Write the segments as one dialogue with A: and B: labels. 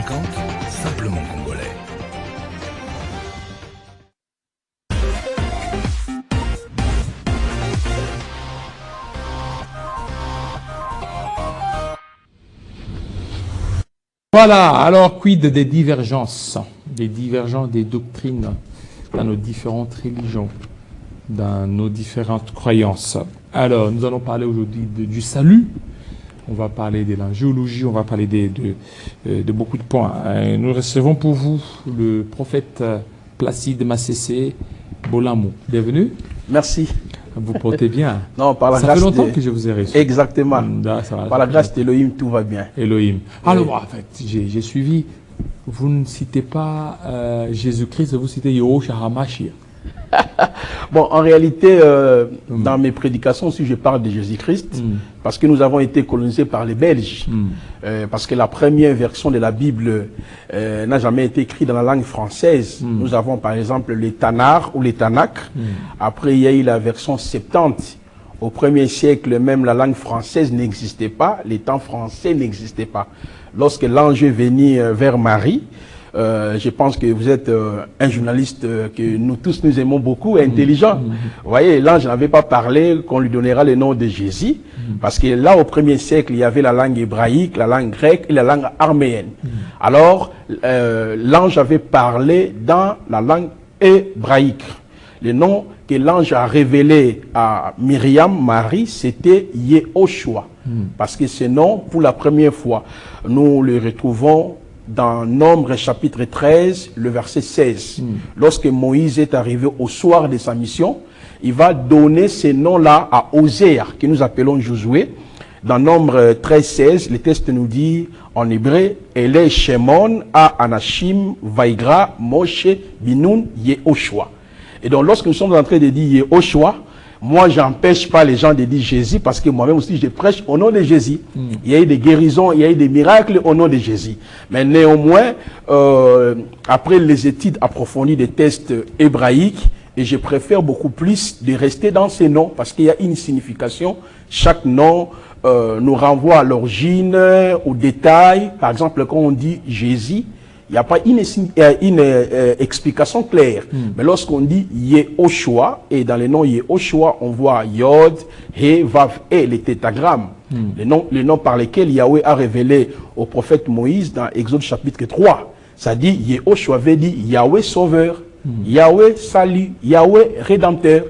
A: 50, simplement congolais.
B: Voilà, alors quid des divergences des doctrines dans nos différentes religions, dans nos différentes croyances. Alors, nous allons parler aujourd'hui du salut, on va parler de l'angéologie, on va parler de beaucoup de points. Nous recevons pour vous le prophète Placide Massessé Bolamou. Bienvenue.
C: Merci.
B: Vous portez bien.
C: Non, par la
B: ça
C: grâce
B: fait longtemps que je vous ai reçu.
C: Exactement. Par la grâce d'Elohim, tout va bien.
B: Elohim. Alors, en fait, j'ai suivi. Vous ne citez pas Jésus-Christ, vous citez Yahushua HaMashiach.
C: Bon, en réalité, dans mes prédications aussi, je parle de Jésus-Christ, parce que nous avons été colonisés par les Belges, parce que la première version de la Bible n'a jamais été écrite dans la langue française. Nous avons par exemple les Tanakh ou les Tanakh. Après, il y a eu la version 70. Au 1er siècle, même la langue française n'existait pas, les temps français n'existaient pas. Lorsque l'ange est venu vers Marie, je pense que vous êtes un journaliste que nous tous nous aimons beaucoup, intelligent. Vous voyez, l'ange n'avait pas parlé qu'on lui donnera le nom de Jésus, parce que là, au 1er siècle, il y avait la langue hébraïque, la langue grecque et la langue arméenne. Alors, l'ange avait parlé dans la langue hébraïque. Le nom que l'ange a révélé à Myriam, Marie, c'était Yehoshua. Parce que ce nom, pour la première fois, nous le retrouvons dans Nombre chapitre 13, le verset 16. Lorsque Moïse est arrivé au soir de sa mission, il va donner ce nom-là à Osée, que nous appelons Josué. Dans Nombre 13, 16, le texte nous dit en hébreu, Ele Shemon a Anashim Vaigra Moshe Binun Yehoshua. Et donc lorsque nous sommes en train de dire Yehoshua, moi, j'empêche pas les gens de dire Jésus parce que moi-même aussi, je prêche au nom de Jésus. Il y a eu des guérisons, il y a eu des miracles au nom de Jésus. Mais néanmoins, après les études approfondies des textes hébraïques, et je préfère beaucoup plus de rester dans ces noms parce qu'il y a une signification. Chaque nom nous renvoie à l'origine, aux détails. Par exemple, quand on dit Jésus, il n'y a pas une explication claire. Mais lorsqu'on dit Yehoshua, et dans le nom Yehoshua, on voit Yod, He, Vav, E, les tétagrammes. Les noms par lesquels Yahweh a révélé au prophète Moïse dans Exode chapitre 3. Ça dit Yehoshua veut dire Yahweh sauveur, Yahweh salut, Yahweh rédempteur.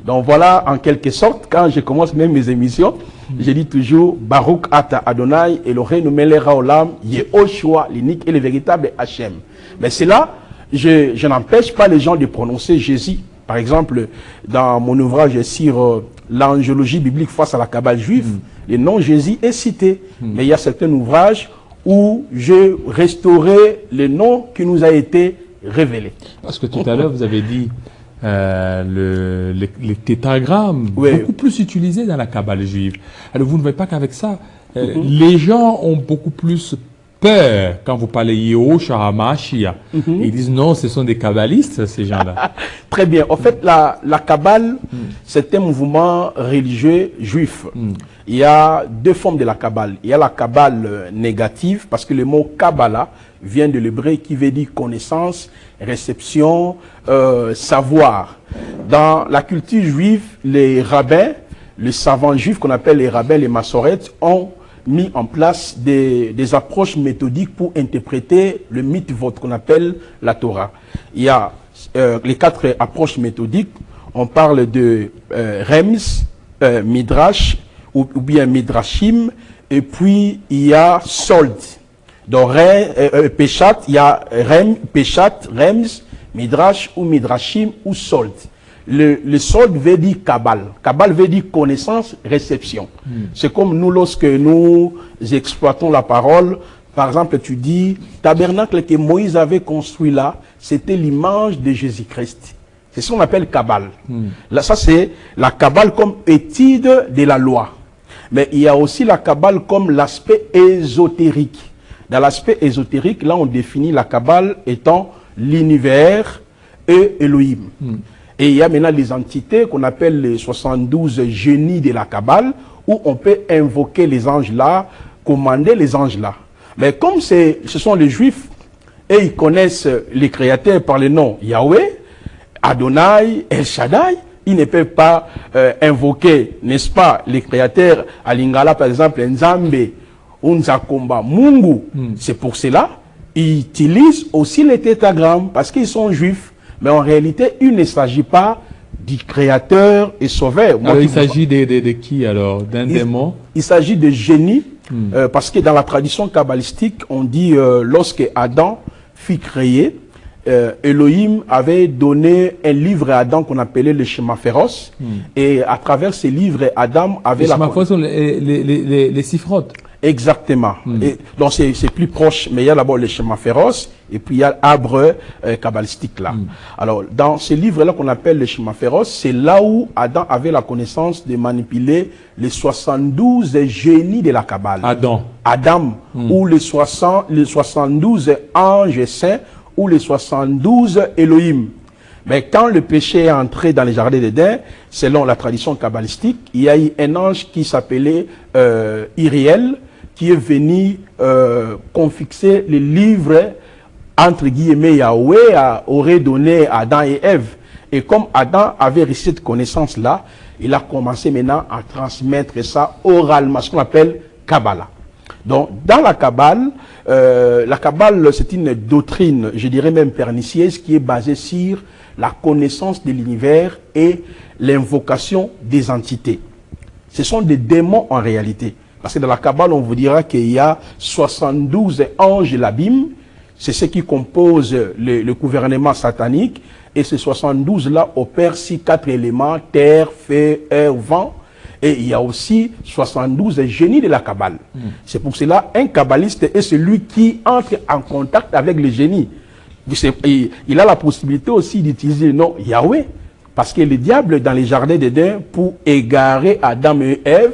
C: Donc voilà, en quelque sorte, quand je commence même mes émissions, je dis toujours Baruch Ata Adonai Eloheinu melech haolam Yehoshua, l'unique et le véritable Hachem. Mais c'est là, je n'empêche pas les gens de prononcer Jésus. Par exemple, dans mon ouvrage sur l'angéologie biblique face à la Kabbale juive, le nom Jésus est cité. Mais il y a certains ouvrages où je restaurais le nom qui nous a été révélé.
B: Parce que tout à l'heure, vous avez dit les tétragrammes,
C: oui,
B: beaucoup plus utilisés dans la Kabbale juive. Alors vous ne voyez pas qu'avec ça, les gens ont beaucoup plus peur quand vous parlez Yahushua HaMashiach. Ils disent non, ce sont des kabbalistes, ces gens-là.
C: Très bien. En fait, la Kabbale, c'est un mouvement religieux juif. Il y a deux formes de la Kabbale. Il y a la Kabbale négative, parce que le mot Kabbalah vient de l'hébreu qui veut dire connaissance, réception, savoir. Dans la culture juive, les rabbins, les savants juifs qu'on appelle les rabbins, les massorètes, ont mis en place des approches méthodiques pour interpréter le mitzvot qu'on appelle la Torah. Il y a les 4 approches méthodiques. On parle de Rems, Midrash ou bien Midrashim, et puis il y a Sold. Donc Peshat, il y a Peshat, Rems, Midrash ou Midrashim ou Sold. Le solde veut dire Kabbale. Kabbale veut dire connaissance, réception. C'est comme nous, lorsque nous exploitons la parole, par exemple, tu dis, tabernacle que Moïse avait construit là, c'était l'image de Jésus-Christ. C'est ce qu'on appelle Kabbale. Là, ça c'est la Kabbale comme étude de la loi. Mais il y a aussi la Kabbale comme l'aspect ésotérique. Dans l'aspect ésotérique, là on définit la Kabbale étant l'univers et Elohim. Et il y a maintenant les entités qu'on appelle les 72 génies de la Kabbale, où on peut invoquer les anges là, commander les anges là. Mais comme ce sont les Juifs, et ils connaissent les créateurs par le nom Yahweh, Adonai, El Shaddai, ils ne peuvent pas invoquer, n'est-ce pas, les créateurs à Lingala, par exemple, Nzambe, Unzakomba, Mungu. C'est pour cela ils utilisent aussi les tétragrammes parce qu'ils sont juifs. Mais en réalité, il ne s'agit pas du créateur et sauveur.
B: Alors, il s'agit de qui alors? D'un démon?
C: Il s'agit de génie, parce que dans la tradition kabbalistique, on dit lorsque Adam fut créé, Elohim avait donné un livre à Adam qu'on appelait le schéma féroce. Et à travers ce livre, Adam avait
B: les schémas féroces sont les siffrotes.
C: Exactement. Et donc c'est plus proche, mais il y a d'abord les schémas féroces et puis il y a l'arbre kabbalistique là. Alors dans ce livre-là qu'on appelle les schémas féroces, c'est là où Adam avait la connaissance de manipuler les 72 génies de la Kabbale. Adam, ou les 72 anges saints, ou les 72 Elohim. Mais quand le péché est entré dans les jardins d'Éden, selon la tradition kabbalistique, il y a eu un ange qui s'appelait Iriel, qui est venu confixer les livres, entre guillemets, Yahweh aurait donné à Adam et Ève. Et comme Adam avait reçu cette connaissance-là, il a commencé maintenant à transmettre ça oralement, ce qu'on appelle Kabbalah. Donc, dans la Kabbale, c'est une doctrine, je dirais même pernicieuse, qui est basée sur la connaissance de l'univers et l'invocation des entités. Ce sont des démons en réalité. Parce que dans la Kabbale, on vous dira qu'il y a 72 anges de l'abîme. C'est ce qui compose le gouvernement satanique. Et ces 72-là opèrent sur 4 éléments, terre, feu, air, vent. Et il y a aussi 72 génies de la Kabbale. C'est pour cela un kabbaliste est celui qui entre en contact avec les génies. Il a la possibilité aussi d'utiliser le nom Yahweh. Parce que le diable, dans les jardins d'Éden, pour égarer Adam et Ève,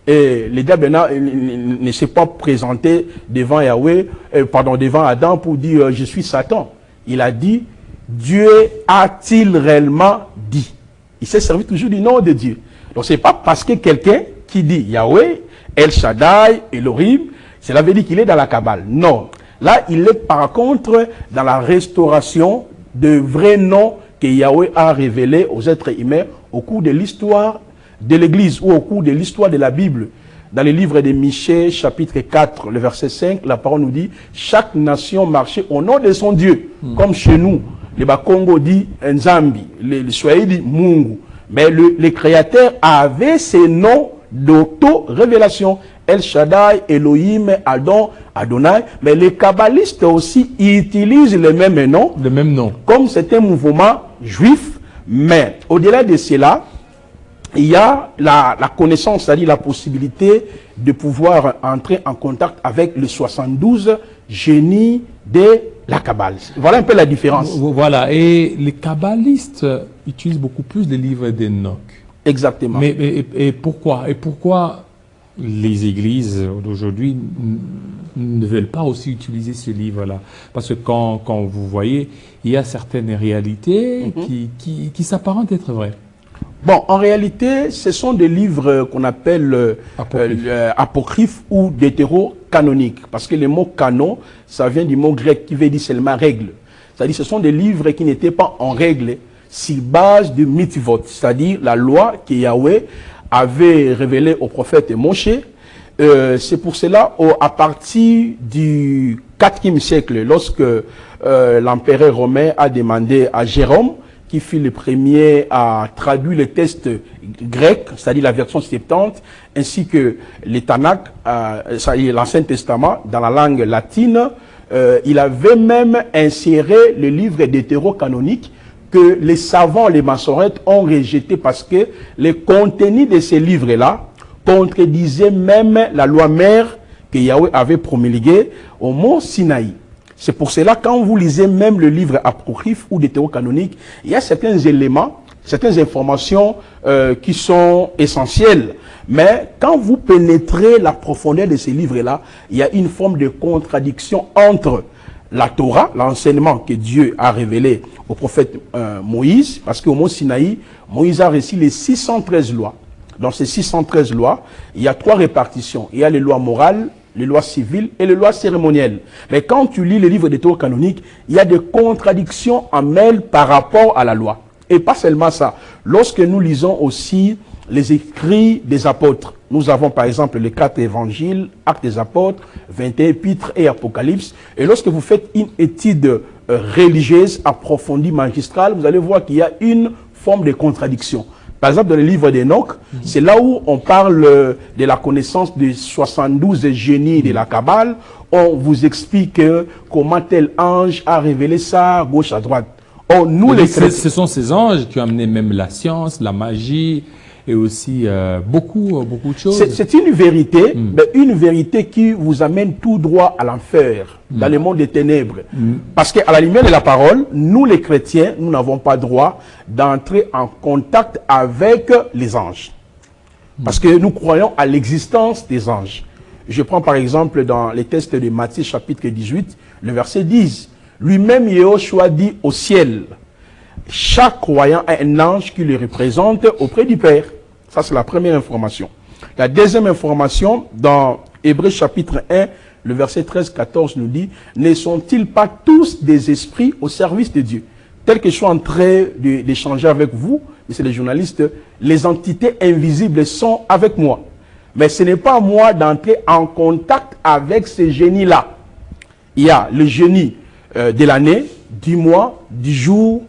C: et le diable ne s'est pas présenté devant Yahweh, devant Adam pour dire je suis Satan. Il a dit Dieu a-t-il réellement dit? Il s'est servi toujours du nom de Dieu. Donc c'est pas parce que quelqu'un qui dit Yahweh, El Shaddai, Elohim, cela veut dire qu'il est dans la Kabbale. Non. Là, il est par contre dans la restauration de vrais noms que Yahweh a révélés aux êtres humains au cours de l'histoire de l'Église ou au cours de l'histoire de la Bible. Dans le livre de Michée, chapitre 4, le verset 5, la parole nous dit « Chaque nation marchait au nom de son Dieu. Comme chez nous, le Bakongo dit Nzambi, le Swahili dit Mungu. Mais les créateurs avaient ces noms d'auto-révélation. El Shaddai, Elohim, Adon, Adonai. Mais les kabbalistes aussi utilisent les mêmes noms.
B: Le même nom.
C: Comme c'est un mouvement juif. Mais au-delà de cela, il y a la connaissance, c'est-à-dire la possibilité de pouvoir entrer en contact avec les 72 génies de la Kabbale. Voilà un peu la différence.
B: Voilà, et les kabbalistes utilisent beaucoup plus les livres d'Enoch.
C: Exactement.
B: Mais et pourquoi? Et pourquoi les églises d'aujourd'hui ne veulent pas aussi utiliser ce livre-là? Parce que quand vous voyez, il y a certaines réalités qui s'apparentent être vraies.
C: Bon, en réalité, ce sont des livres qu'on appelle apocryphes ou deutéro-canoniques. Parce que le mot canon, ça vient du mot grec qui veut dire seulement règle. C'est-à-dire ce sont des livres qui n'étaient pas en règle sur base de mitzvot, c'est-à-dire la loi que Yahweh avait révélée au prophète Moshe. C'est pour cela, à partir du 4e siècle, lorsque l'empereur romain a demandé à Jérôme, qui fut le premier à traduire les textes grecs, c'est-à-dire la version Septante, ainsi que les Tanakh, l'Ancien Testament, dans la langue latine. Il avait même inséré le livre deutéro-canonique que les savants, les massorètes ont rejeté parce que le contenu de ces livres-là contredisait même la loi mère que Yahweh avait promulguée au mont Sinaï. C'est pour cela, quand vous lisez même le livre apocryphe ou deutéro-canonique, il y a certains éléments, certaines informations qui sont essentielles. Mais quand vous pénétrez la profondeur de ces livres-là, il y a une forme de contradiction entre la Torah, l'enseignement que Dieu a révélé au prophète Moïse, parce qu'au mont Sinaï, Moïse a reçu les 613 lois. Dans ces 613 lois, il y a 3 répartitions. Il y a les lois morales, les lois civiles et les lois cérémonielles. Mais quand tu lis les livres des théories canoniques, il y a des contradictions en elles par rapport à la loi. Et pas seulement ça. Lorsque nous lisons aussi les écrits des apôtres, nous avons par exemple les 4 évangiles, Actes des apôtres, 21 épîtres et Apocalypse. Et lorsque vous faites une étude religieuse approfondie, magistrale, vous allez voir qu'il y a une forme de contradiction. Par exemple, dans le livre d'Enoch, c'est là où on parle de la connaissance des 72 génies de la Kabbale. On vous explique comment tel ange a révélé ça à gauche, à droite. Or, nous, les chrétiens,
B: ce sont ces anges qui ont amené même la science, la magie et aussi beaucoup de choses.
C: C'est une vérité, mais une vérité qui vous amène tout droit à l'enfer, dans le monde des ténèbres. Parce qu'à la lumière de la parole, nous les chrétiens, nous n'avons pas droit d'entrer en contact avec les anges. Parce que nous croyons à l'existence des anges. Je prends par exemple dans les textes de Matthieu chapitre 18, le verset 10. Lui-même, Yeshua dit au ciel, chaque croyant a un ange qui le représente auprès du Père. Ça, c'est la première information. La deuxième information, dans Hébreux chapitre 1, le verset 13-14 nous dit, ne sont-ils pas tous des esprits au service de Dieu? Tel que je suis en train d'échanger avec vous, messieurs les journalistes, les entités invisibles sont avec moi. Mais ce n'est pas à moi d'entrer en contact avec ces génies-là. Il y a le génie de l'année, du mois, du jour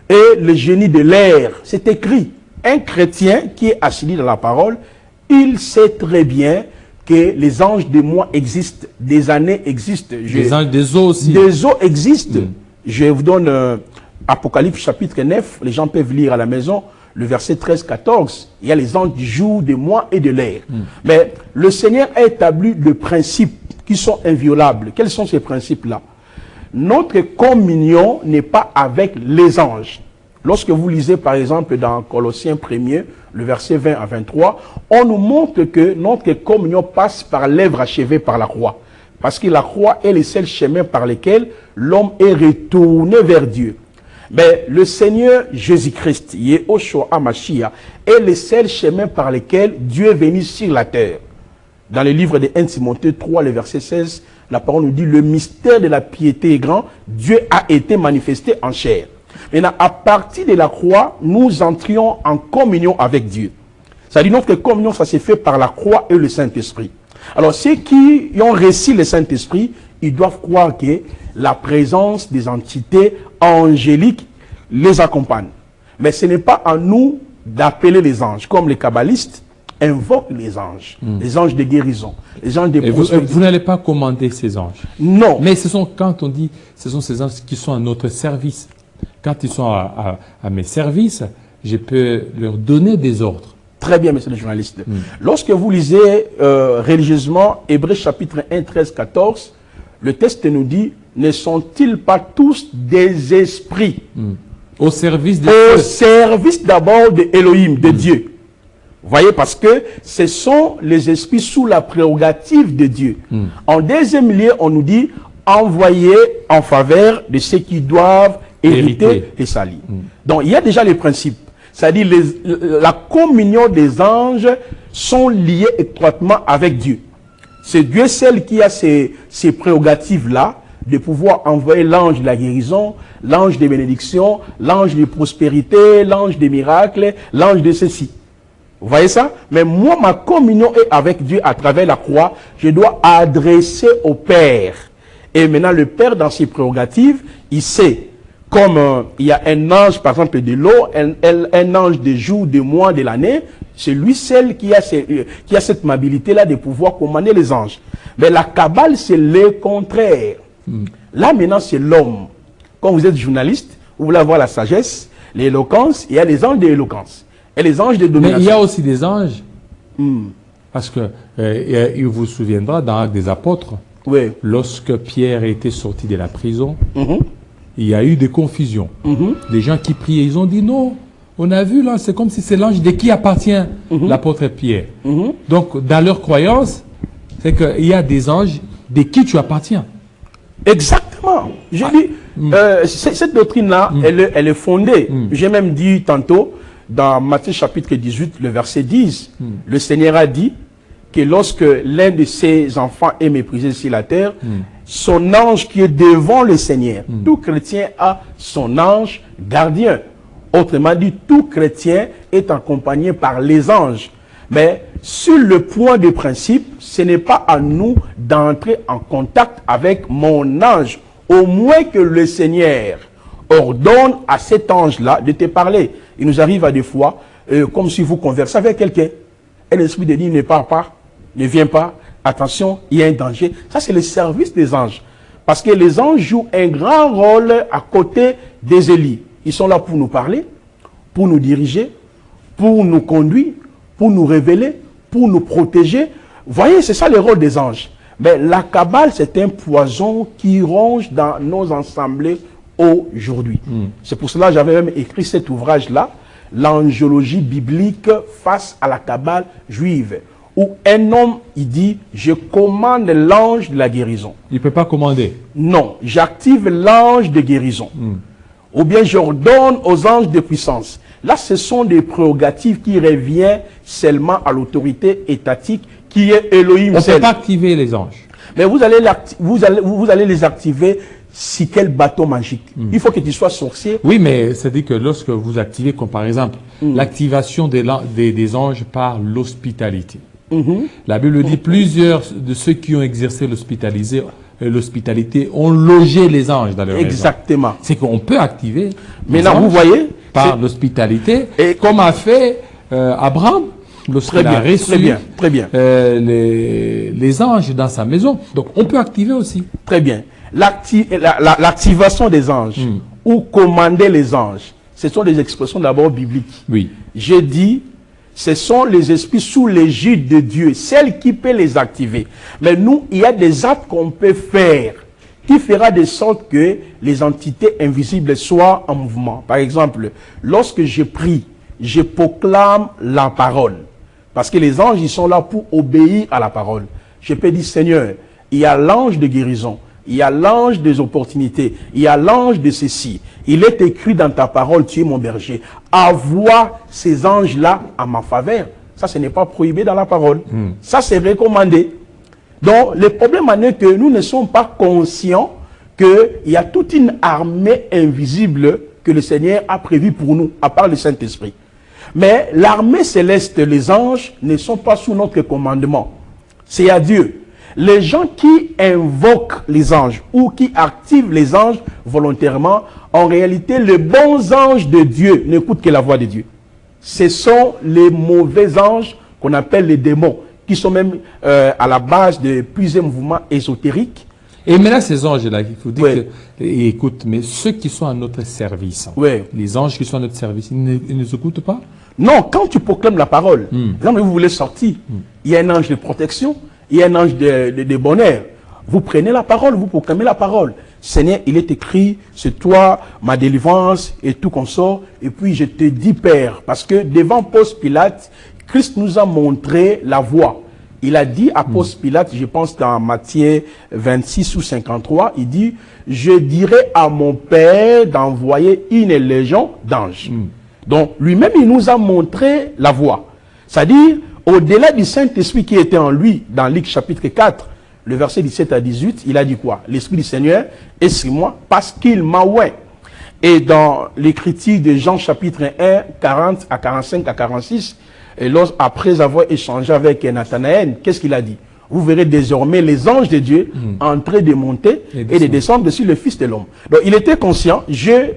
C: et le génie de l'ère. C'est écrit. Un chrétien qui est assis dans la parole, il sait très bien que les anges des mois existent, des années existent.
B: Les anges des eaux aussi.
C: Des eaux existent. Je vous donne Apocalypse chapitre 9, les gens peuvent lire à la maison, le verset 13-14. Il y a les anges du jour, des mois et de l'ère. Mais le Seigneur a établi des principes qui sont inviolables. Quels sont ces principes-là? Notre communion n'est pas avec les anges. Lorsque vous lisez par exemple dans Colossiens 1er, le verset 20 à 23, on nous montre que notre communion passe par l'œuvre achevée par la croix. Parce que la croix est le seul chemin par lequel l'homme est retourné vers Dieu. Mais le Seigneur Jésus-Christ, Yeshua HaMashiach, est le seul chemin par lequel Dieu est venu sur la terre. Dans le livre de 1 Timothée 3, le verset 16, la parole nous dit, le mystère de la piété est grand, Dieu a été manifesté en chair. Maintenant, à partir de la croix, nous entrions en communion avec Dieu. C'est-à-dire notre communion, ça s'est fait par la croix et le Saint-Esprit. Alors, ceux qui ont reçu le Saint-Esprit, ils doivent croire que la présence des entités angéliques les accompagne. Mais ce n'est pas à nous d'appeler les anges, comme les kabbalistes invoquent les anges de guérison, les anges de prospérité.
B: Vous n'allez pas commander ces anges.
C: Non.
B: Mais ce sont, quand on dit, ce sont ces anges qui sont à notre service. Quand ils sont à mes services, je peux leur donner des ordres.
C: Très bien, messieurs les journalistes. Lorsque vous lisez religieusement Hébreux chapitre 1, 13, 14, le texte nous dit, ne sont-ils pas tous des esprits
B: au service de
C: Dieu? Au service d'abord de Elohim, de Dieu. Vous voyez, parce que ce sont les esprits sous la prérogative de Dieu. En deuxième lieu, on nous dit, envoyés en faveur de ceux qui doivent hériter et salir. Donc, il y a déjà les principes. C'est-à-dire, la communion des anges sont liés étroitement avec Dieu. C'est Dieu seul qui a ces prérogatives-là, de pouvoir envoyer l'ange de la guérison, l'ange des bénédictions, l'ange de prospérité, l'ange des miracles, l'ange de ceci. Vous voyez ça? Mais moi, ma communion est avec Dieu à travers la croix. Je dois adresser au Père. Et maintenant, le Père, dans ses prérogatives, il sait, comme il y a un ange, par exemple, de l'eau, un ange des jours, des mois, de l'année, c'est lui seul qui a cette mobilité-là de pouvoir commander les anges. Mais la Kabbale, c'est le contraire. Là, maintenant, c'est l'homme. Quand vous êtes journaliste, vous voulez avoir la sagesse, l'éloquence, il y a les anges de l'éloquence. Et les anges de domination.
B: Mais il y a aussi des anges. Parce que, il vous souviendra, dans Actes des Apôtres, lorsque Pierre était sorti de la prison, il y a eu des confusions. Des gens qui priaient, ils ont dit non, on a vu là, c'est comme si c'est l'ange de qui appartient l'apôtre Pierre. Donc, dans leur croyance, c'est qu'il y a des anges de qui tu appartiens.
C: Exactement. Je dis, cette doctrine-là, elle est fondée. J'ai même dit tantôt, dans Matthieu chapitre 18, le verset 10, le Seigneur a dit, que lorsque l'un de ses enfants est méprisé sur la terre, son ange qui est devant le Seigneur, tout chrétien a son ange gardien. Autrement dit, tout chrétien est accompagné par les anges. Mais sur le point de principe, ce n'est pas à nous d'entrer en contact avec mon ange, au moins que le Seigneur ordonne à cet ange-là de te parler. Il nous arrive à des fois, comme si vous conversez avec quelqu'un, et l'Esprit de Dieu ne part pas, ne vient pas, attention, il y a un danger. Ça, c'est le service des anges. Parce que les anges jouent un grand rôle à côté des Élis. Ils sont là pour nous parler, pour nous diriger, pour nous conduire, pour nous révéler, pour nous protéger. Vous voyez, c'est ça le rôle des anges. Mais la Kabbale, c'est un poison qui ronge dans nos assemblées aujourd'hui. C'est pour cela que j'avais même écrit cet ouvrage-là, l'angiologie biblique face à la Kabbale juive, où un homme, il dit, je commande l'ange de la guérison.
B: Il ne peut pas commander.
C: Non, j'active l'ange de guérison. Ou bien j'ordonne aux anges de puissance. Là, ce sont des prérogatives qui reviennent seulement à l'autorité étatique qui est Elohim.
B: On ne peut pas activer les anges.
C: Mais vous allez les activer si quel bateau magique. Il faut que tu sois sorcier.
B: Oui, mais c'est-à-dire que lorsque vous activez, comme par exemple, l'activation des anges par l'hospitalité. La Bible dit plusieurs de ceux qui ont exercé l'hospitalité ont logé les anges dans leur maison.
C: Exactement.
B: C'est qu'on peut activer
C: maintenant, vous voyez,
B: par l'hospitalité, comme a fait Abraham lorsqu'il a reçu les anges dans sa maison. Donc, on peut activer aussi.
C: Très bien. L'activation des anges ou commander les anges, ce sont des expressions d'abord bibliques.
B: Oui.
C: J'ai dit, ce sont les esprits sous l'égide de Dieu, celles qui peuvent les activer. Mais nous, il y a des actes qu'on peut faire qui fera de sorte que les entités invisibles soient en mouvement. Par exemple, lorsque je prie, je proclame la parole. Parce que les anges, ils sont là pour obéir à la parole. Je peux dire, Seigneur, il y a l'ange de guérison, il y a l'ange des opportunités, il y a l'ange de ceci. Il est écrit dans ta parole, tu es mon berger. Envoie ces anges-là à ma faveur. Ça, ce n'est pas prohibé dans la parole. Ça, c'est recommandé. Donc, le problème en est que nous ne sommes pas conscients qu'il y a toute une armée invisible que le Seigneur a prévue pour nous, à part le Saint-Esprit. Mais l'armée céleste, les anges, ne sont pas sous notre commandement. C'est à Dieu. Les gens qui invoquent les anges ou qui activent les anges volontairement, en réalité, les bons anges de Dieu n'écoutent que la voix de Dieu. Ce sont les mauvais anges qu'on appelle les démons, qui sont même à la base de plusieurs mouvements ésotériques.
B: Et maintenant, ces anges-là, il faut dire que, écoute, mais ceux qui sont à notre service, les anges qui sont à notre service, ils ne nous écoutent pas?
C: Non, quand tu proclames la parole, exemple, vous voulez sortir, il y a un ange de protection, il y a un ange de bonheur. Vous prenez la parole, vous proclamez la parole. Seigneur, il est écrit, c'est toi, ma délivrance et tout consort. Et puis je te dis, Père, parce que devant Ponce Pilate, Christ nous a montré la voie. Il a dit à Ponce Pilate, je pense dans Matthieu 26 ou 53, il dit, je dirai à mon Père d'envoyer une légion d'anges. Donc lui-même, il nous a montré la voie. C'est-à-dire, au-delà du Saint-Esprit qui était en lui, dans Luc chapitre 4, le verset 17 à 18, il a dit quoi? L'Esprit du Seigneur est sur moi parce qu'il m'a oint. Et dans l'écriture de Jean chapitre 1, 40 à 45 à 46, et après avoir échangé avec Nathanaël, qu'est-ce qu'il a dit? Vous verrez désormais les anges de Dieu en train de monter et de descendre dessus le Fils de l'homme. Donc il était conscient, je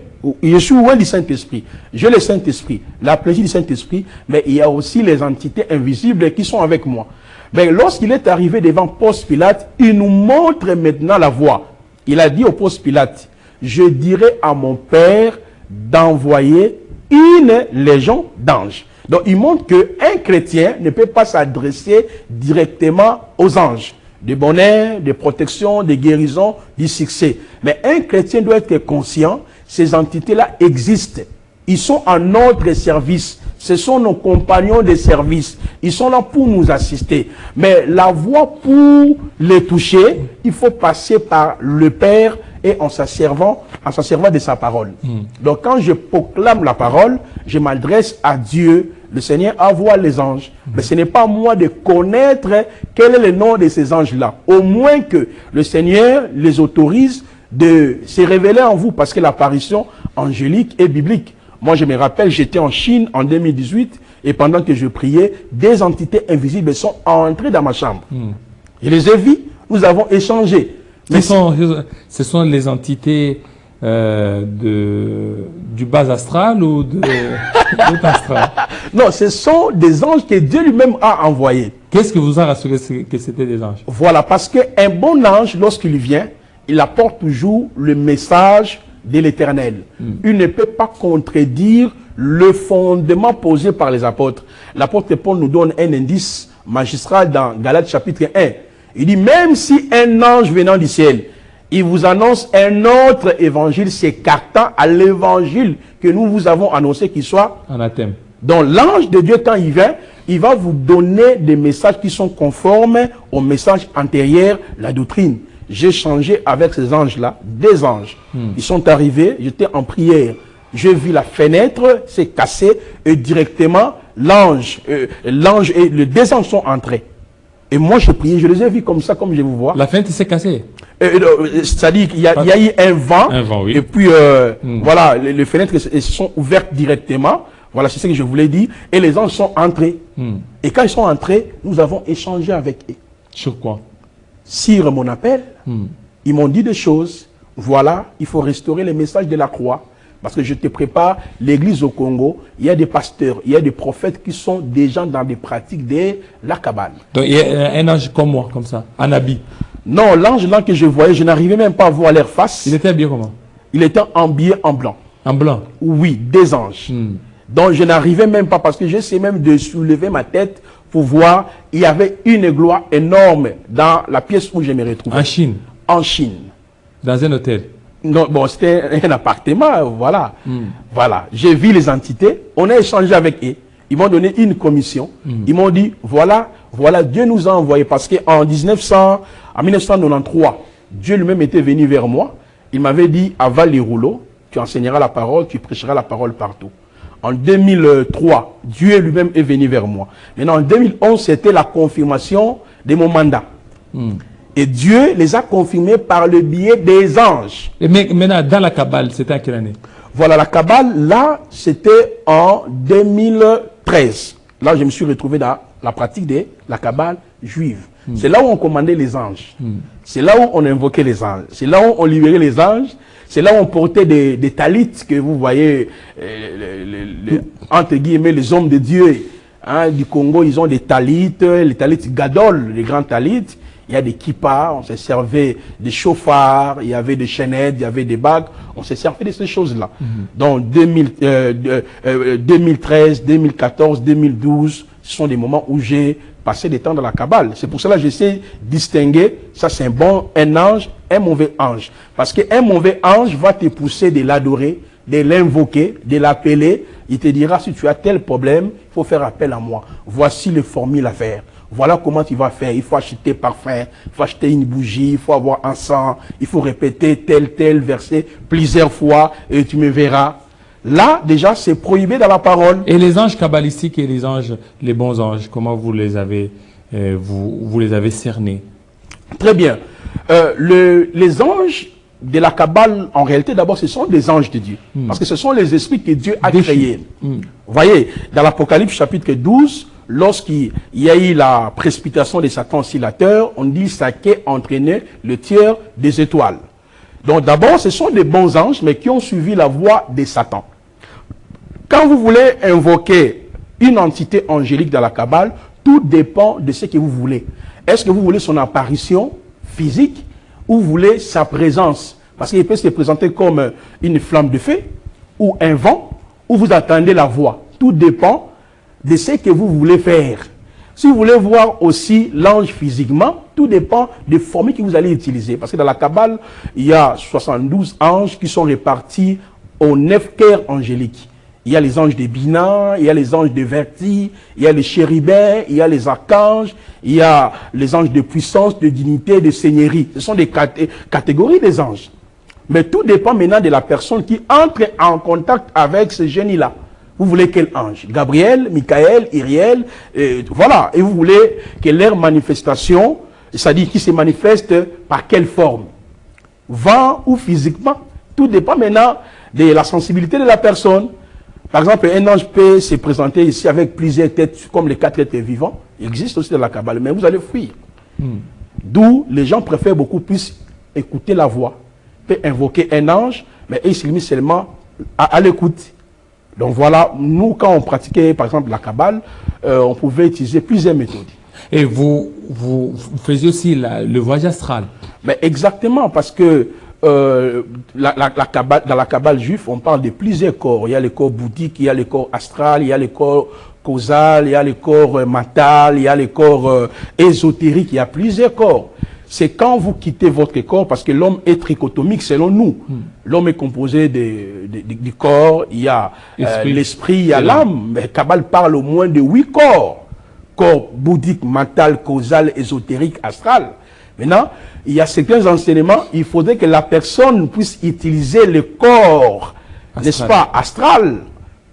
C: suis loin du Saint-Esprit. J'ai le Saint-Esprit, la plaisir du Saint-Esprit, mais il y a aussi les entités invisibles qui sont avec moi. Mais lorsqu'il est arrivé devant Ponce Pilate, il nous montre maintenant la voie. Il a dit au Ponce Pilate, je dirai à mon Père d'envoyer une légion d'anges. Donc il montre qu'un chrétien ne peut pas s'adresser directement aux anges. De bonheur, de protection, de guérison, du succès. Mais un chrétien doit être conscient, ces entités-là existent. Ils sont à notre service. Ce sont nos compagnons de service. Ils sont là pour nous assister. Mais la voie pour les toucher, il faut passer par le Père et en s'en servant de sa parole. Donc quand je proclame la parole, je m'adresse à Dieu le Seigneur envoie les anges. Mais ce n'est pas à moi de connaître quel est le nom de ces anges-là. Au moins que le Seigneur les autorise de se révéler en vous, parce que l'apparition angélique est biblique. Moi, je me rappelle, j'étais en Chine en 2018, et pendant que je priais, des entités invisibles sont entrées dans ma chambre. Je les ai vues, nous avons échangé. Mais
B: Ce sont les entités du bas astral ou de l'autre astral?
C: non, ce sont des anges que Dieu lui-même a envoyés.
B: Qu'est-ce qui vous a rassuré que c'était des anges?
C: Voilà, parce qu'un bon ange, lorsqu'il vient, il apporte toujours le message de l'Éternel. Il ne peut pas contredire le fondement posé par les apôtres. L'apôtre Paul nous donne un indice magistral dans Galates chapitre 1. Il dit, même si un ange venant du ciel, il vous annonce un autre évangile s'écartant à l'évangile que nous vous avons annoncé, qu'il soit
B: anathème.
C: Donc l'ange de Dieu, quand il vient, il va vous donner des messages qui sont conformes au message antérieur, la doctrine. J'ai changé avec ces anges-là, des anges. Ils sont arrivés, j'étais en prière. J'ai vu la fenêtre s'est cassée et directement, l'ange et les anges sont entrés. Et moi, je priais, je les ai vus comme ça, comme je vous vois.
B: La fenêtre s'est cassée.
C: C'est-à-dire qu'il y a eu un vent,
B: oui.
C: Et puis, voilà, les fenêtres se sont ouvertes directement. Voilà, c'est ce que je voulais dire. Et les anges sont entrés. Et quand ils sont entrés, nous avons échangé avec eux.
B: Sur quoi?
C: Sur mon appel, ils m'ont dit des choses. Voilà, il faut restaurer les messages de la croix. Parce que je te prépare l'église au Congo. Il y a des pasteurs, il y a des prophètes qui sont déjà dans des pratiques de la Kabbale.
B: Donc il y a un ange comme moi, comme ça, un habit.
C: Non, l'ange là que je voyais, je n'arrivais même pas à voir leur face.
B: Il était habillé comment?
C: Il était habillé en blanc.
B: En blanc?
C: Oui, des anges. Donc je n'arrivais même pas, parce que j'essayais même de soulever ma tête pour voir. Il y avait une gloire énorme dans la pièce où je me retrouvais.
B: En Chine?
C: En Chine.
B: Dans un hôtel?
C: Non, bon, c'était un appartement, voilà. Voilà, j'ai vu les entités, on a échangé avec eux. Ils m'ont donné une commission. Ils m'ont dit, voilà, Dieu nous a envoyés. Parce qu'en 1993, Dieu lui-même était venu vers moi. Il m'avait dit, avale les rouleaux, tu enseigneras la parole, tu prêcheras la parole partout. En 2003, Dieu lui-même est venu vers moi. Maintenant, en 2011, c'était la confirmation de mon mandat. Et Dieu les a confirmés par le biais des anges.
B: Et mais maintenant, dans la Kabbale, c'était à quelle année?
C: Voilà, la Kabbale, là, c'était en 2013. Là, je me suis retrouvé dans la pratique de la Kabbale juive. C'est là où on commandait les anges. C'est là où on invoquait les anges. C'est là où on libérait les anges. C'est là où on portait des talites que vous voyez, entre guillemets, les hommes de Dieu du Congo, ils ont des talites, les talites gadol, les grands talites. Il y a des kippas, on se servait des chauffards, il y avait des chaînettes, il y avait des bagues, on se servait de ces choses-là. Donc 2013, 2014, 2012, ce sont des moments où j'ai passé des temps dans la Kabbale. C'est pour cela que j'essaie de distinguer, ça c'est un ange, un mauvais ange. Parce qu'un mauvais ange va te pousser de l'adorer, de l'invoquer, de l'appeler. Il te dira, si tu as tel problème, il faut faire appel à moi. Voici les formules à faire. Voilà comment tu vas faire. Il faut acheter parfum, il faut acheter une bougie, il faut avoir un sang, il faut répéter tel verset plusieurs fois et tu me verras. Là, déjà, c'est prohibé dans la parole.
B: Et les anges kabbalistiques et les bons anges, comment vous les avez, vous les avez cernés? Très
C: bien. Les anges de la Kabbale, en réalité, d'abord, ce sont des anges de Dieu. Parce que ce sont les esprits que Dieu a créés. Vous voyez, dans l'Apocalypse chapitre 12, lorsqu'il y a eu la précipitation de Satan sur la terre, on dit ça qui a entraîné le tiers des étoiles. Donc d'abord, ce sont des bons anges, mais qui ont suivi la voie de Satan. Quand vous voulez invoquer une entité angélique dans la Kabbale, tout dépend de ce que vous voulez. Est-ce que vous voulez son apparition physique ou vous voulez sa présence? Parce qu'il peut se présenter comme une flamme de feu ou un vent, ou vous attendez la voix. Tout dépend de ce que vous voulez faire. Si vous voulez voir aussi l'ange physiquement, tout dépend des formules que vous allez utiliser. Parce que dans la Kabbale, il y a 72 anges qui sont répartis aux 9 cœurs angéliques. Il y a les anges de Bina, il y a les anges de Verti, il y a les chérubins, il y a les archanges, il y a les anges de puissance, de dignité, de seigneurie. Ce sont des catégories des anges. Mais tout dépend maintenant de la personne qui entre en contact avec ce génie-là. Vous voulez quel ange? Gabriel, Michael, Iriel, voilà. Et vous voulez que leur manifestation, c'est-à-dire qui se manifeste par quelle forme? Vent ou physiquement? Tout dépend maintenant de la sensibilité de la personne. Par exemple, un ange peut se présenter ici avec plusieurs têtes, comme les 4 êtres vivants. Il existe aussi dans la Kabbale, mais vous allez fuir. D'où les gens préfèrent beaucoup plus écouter la voix. Peut invoquer un ange, mais ils se limitent seulement à l'écoute. Donc voilà, nous, quand on pratiquait, par exemple, la Kabbale, on pouvait utiliser plusieurs méthodes.
B: Et vous faisiez aussi le voyage astral.
C: Mais exactement, parce que Kabbale, dans la Kabbale juive, on parle de plusieurs corps. Il y a le corps bouddhique, il y a le corps astral, il y a le corps causal, il y a le corps mental, il y a le corps ésotérique, il y a plusieurs corps. C'est quand vous quittez votre corps, parce que l'homme est trichotomique selon nous. L'homme est composé du corps, il y a l'esprit, il y a l'âme. Mais Kabbale parle au moins de 8 corps. Corps bouddhique, mental, causal, ésotérique, astral. Maintenant, il y a certains enseignements, il faudrait que la personne puisse utiliser le corps, n'est-ce pas, astral,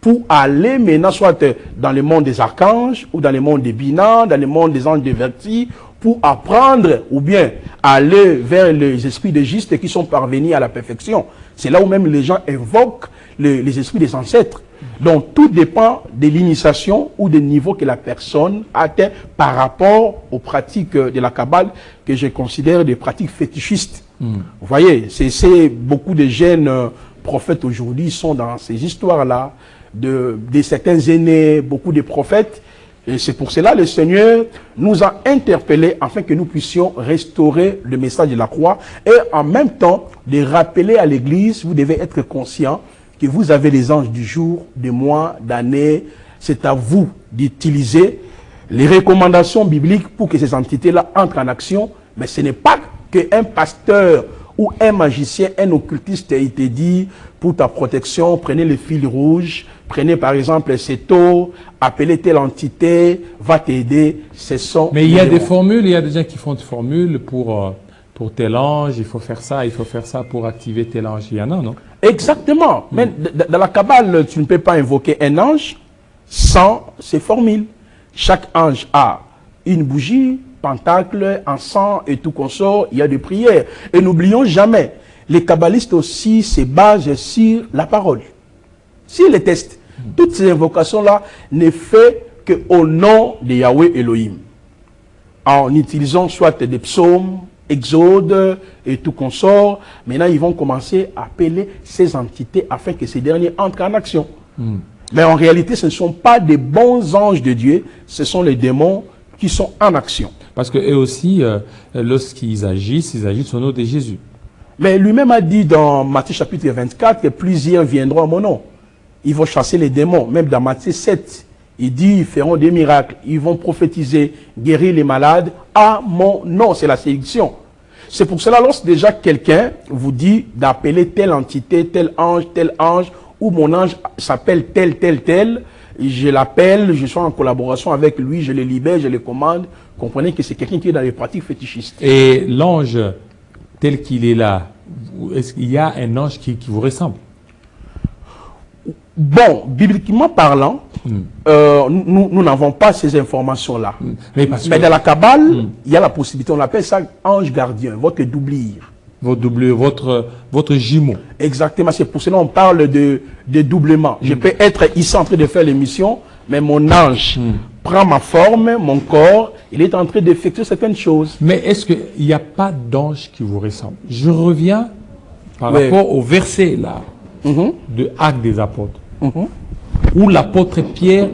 C: pour aller maintenant soit dans le monde des archanges, ou dans le monde des binans, dans le monde des anges dévertis, pour apprendre, ou bien aller vers les esprits de juste qui sont parvenus à la perfection. C'est là où même les gens invoquent les esprits des ancêtres. Donc tout dépend de l'initiation ou des niveaux que la personne atteint par rapport aux pratiques de la Kabbale que je considère des pratiques fétichistes. Vous voyez, c'est beaucoup de jeunes prophètes aujourd'hui sont dans ces histoires-là, de certains aînés, beaucoup de prophètes. Et c'est pour cela que le Seigneur nous a interpellés afin que nous puissions restaurer le message de la croix et en même temps de rappeler à l'Église, vous devez être conscient que vous avez les anges du jour, des mois, d'années. C'est à vous d'utiliser les recommandations bibliques pour que ces entités-là entrent en action. Mais ce n'est pas qu'un pasteur ou un magicien, un occultiste a été dit, pour ta protection, prenez le fil rouge, prenez par exemple cette eau, appelez telle entité, va t'aider. Ce sont
B: Mais il y a des formules, il y a des gens qui font des formules pour tel ange, il faut faire ça pour activer tel ange. Il y en a, non?
C: Exactement. Mais dans la Kabbale, tu ne peux pas invoquer un ange sans ces formules. Chaque ange a une bougie, pentacle, encens et tout consort. Il y a des prières. Et n'oublions jamais, les kabbalistes aussi se basent sur la parole. Sur les textes. Toutes ces invocations-là ne fait qu'au nom de Yahweh Elohim. En utilisant soit des psaumes, Exode et tout consort, maintenant ils vont commencer à appeler ces entités afin que ces derniers entrent en action. Mais en réalité, ce ne sont pas des bons anges de Dieu, ce sont les démons qui sont en action.
B: Parce qu'eux aussi, lorsqu'ils agissent au nom de Jésus.
C: Mais lui-même a dit dans Matthieu chapitre 24 que plusieurs viendront à mon nom. Ils vont chasser les démons. Même dans Matthieu 7, il dit ils feront des miracles. Ils vont prophétiser, guérir les malades à mon nom. C'est la sélection. C'est pour cela, lorsque déjà quelqu'un vous dit d'appeler telle entité, tel ange, ou mon ange s'appelle tel, je l'appelle, je suis en collaboration avec lui, je le libère, je le commande. Comprenez que c'est quelqu'un qui est dans les pratiques fétichistes.
B: Et l'ange, tel qu'il est là, est-ce qu'il y a un ange qui vous ressemble?
C: Bon, bibliquement parlant, nous n'avons pas ces informations-là. Mais dans la Kabbale, il y a la possibilité, on appelle ça ange gardien, votre doublure.
B: Votre jumeau. Exactement,
C: c'est pour cela qu'on parle de doublement. Je peux être ici en train de faire l'émission, mais mon ange prend ma forme, mon corps, il est en train d'effectuer certaines choses.
B: Mais est-ce qu'il n'y a pas d'ange qui vous ressemble? Je reviens par rapport au verset là, de Actes des Apôtres, où l'apôtre Pierre,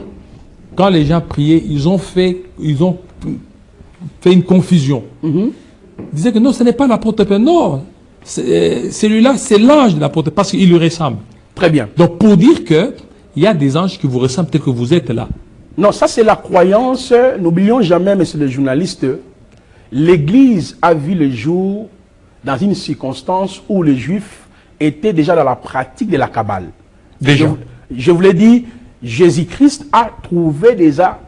B: quand les gens priaient, ils ont fait une confusion. Ils disaient que non, ce n'est pas l'apôtre Pierre, non, celui-là, c'est l'ange de l'apôtre, parce qu'il lui ressemble.
C: Très bien.
B: Donc pour dire que il y a des anges qui vous ressemblent tel que vous êtes là.
C: Non, ça c'est la croyance. N'oublions jamais, monsieur le journaliste, l'Église a vu le jour dans une circonstance où les Juifs étaient déjà dans la pratique de la Kabbale.
B: Déjà.
C: Je vous l'ai dit, Jésus-Christ a trouvé déjà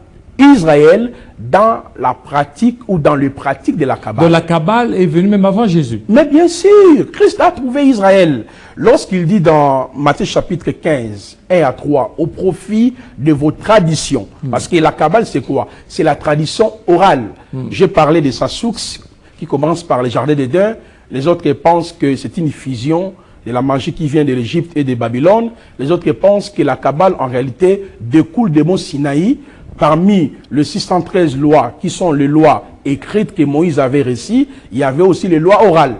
C: Israël dans la pratique ou dans le pratique de la Kabbale.
B: Donc la Kabbale est venue même avant Jésus.
C: Mais bien sûr, Christ a trouvé Israël. Lorsqu'il dit dans Matthieu chapitre 15, 1 à 3, au profit de vos traditions. Parce que la Kabbale, c'est quoi? C'est la tradition orale. J'ai parlé de sa source qui commence par les jardins d'Éden. Les autres qui pensent que c'est une fusion de la magie qui vient de l'Égypte et de Babylone. Les autres qui pensent que la Kabbale, en réalité, découle des mots Sinaï. Parmi les 613 lois, qui sont les lois écrites que Moïse avait reçues, il y avait aussi les lois orales.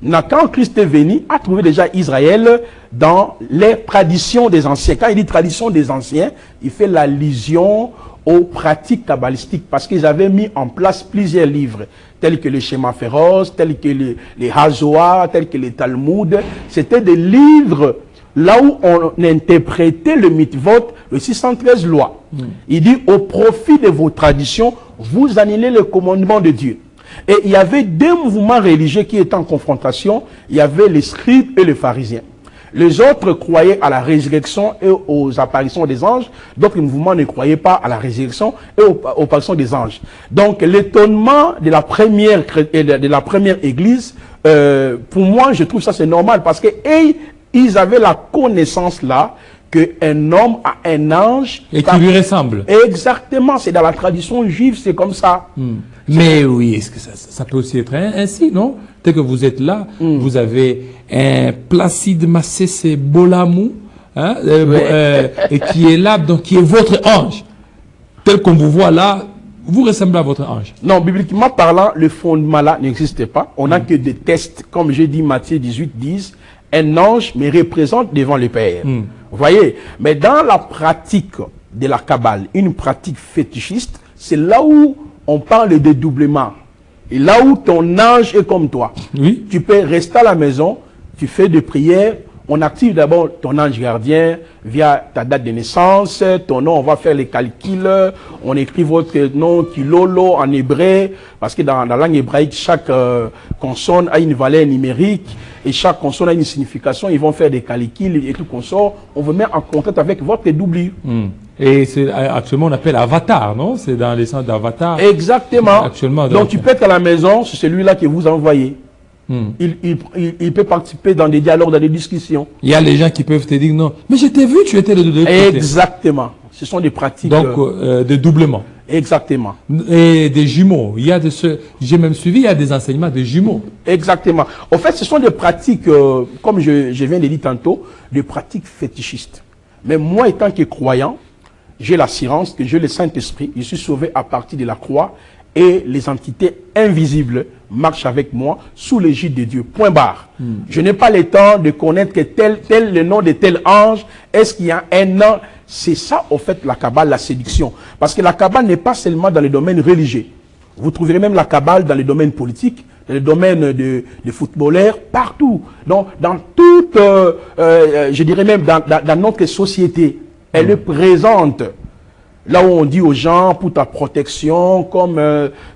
C: Maintenant, quand Christ est venu, a trouvé déjà Israël dans les traditions des anciens. Quand il dit tradition des anciens, il fait l'allusion aux pratiques kabbalistiques, parce qu'ils avaient mis en place plusieurs livres, tels que les schémas féroces, tels que les Hazoah, tels que les Talmuds. C'était des livres là où on interprétait le mitzvot, le 613 lois. Il dit, au profit de vos traditions, vous annulez le commandement de Dieu. Et il y avait deux mouvements religieux qui étaient en confrontation. Il y avait les scribes et les pharisiens. Les autres croyaient à la résurrection et aux apparitions des anges. D'autres mouvements ne croyaient pas à la résurrection et aux apparitions des anges. Donc l'étonnement de la première église, pour moi, je trouve ça c'est normal, parce que ils avaient la connaissance là qu'un homme a un ange
B: Et qui lui ressemble.
C: Exactement, c'est dans la tradition juive, c'est comme ça.
B: Mais oui, est-ce que ça peut aussi être ainsi, non? Dès que vous êtes là, vous avez un Placide Massese Bolamou, hein, et qui est là, donc qui est votre ange. Tel qu'on vous voit là, vous ressemblez à votre ange.
C: Non, bibliquement parlant, le fondement là n'existe pas. On n'a que des tests, comme j'ai dit Matthieu 18, 10. Un ange me représente devant le Père. Vous voyez? Mais dans la pratique de la Kabbale, une pratique fétichiste, c'est là où on parle de dédoublement. Et là où ton ange est comme toi.
B: Oui.
C: Tu peux rester à la maison, tu fais des prières. On active d'abord ton ange gardien via ta date de naissance, ton nom, on va faire les calculs, on écrit votre nom, Kilolo, en hébreu, parce que dans la langue hébraïque, chaque consonne a une valeur numérique, et chaque consonne a une signification, ils vont faire des calculs et tout consort, on vous met en contact avec votre doublure.
B: Et c'est actuellement on appelle avatar, non? C'est dans les sens d'avatar.
C: Exactement.
B: Actuellement,
C: donc tu peux être à la maison, c'est celui-là que vous envoyez. Il peut participer dans des dialogues, dans des discussions.
B: Il y a les gens qui peuvent te dire non, mais je t'ai vu, tu étais de deux côtés.
C: Exactement. Ce sont des pratiques.
B: Donc, de doublement.
C: Exactement.
B: Et des jumeaux. Il y a de ce, j'ai même suivi, il y a des enseignements de jumeaux.
C: Exactement. En fait, ce sont des pratiques, comme je viens de dire tantôt, des pratiques fétichistes. Mais moi, étant que croyant, j'ai l'assurance que j'ai le Saint-Esprit, je suis sauvé à partir de la croix, et les entités invisibles marchent avec moi sous l'égide de Dieu. Point barre. Je n'ai pas le temps de connaître que tel le nom de tel ange. Est-ce qu'il y a un ange? C'est ça, au fait, la Kabbale, la séduction. Parce que la Kabbale n'est pas seulement dans le domaine religieux. Vous trouverez même la Kabbale dans le domaine politique, dans le domaine de footballeurs, partout. Donc, dans toute, je dirais même dans notre société, elle est présente. Là où on dit aux gens, pour ta protection, comme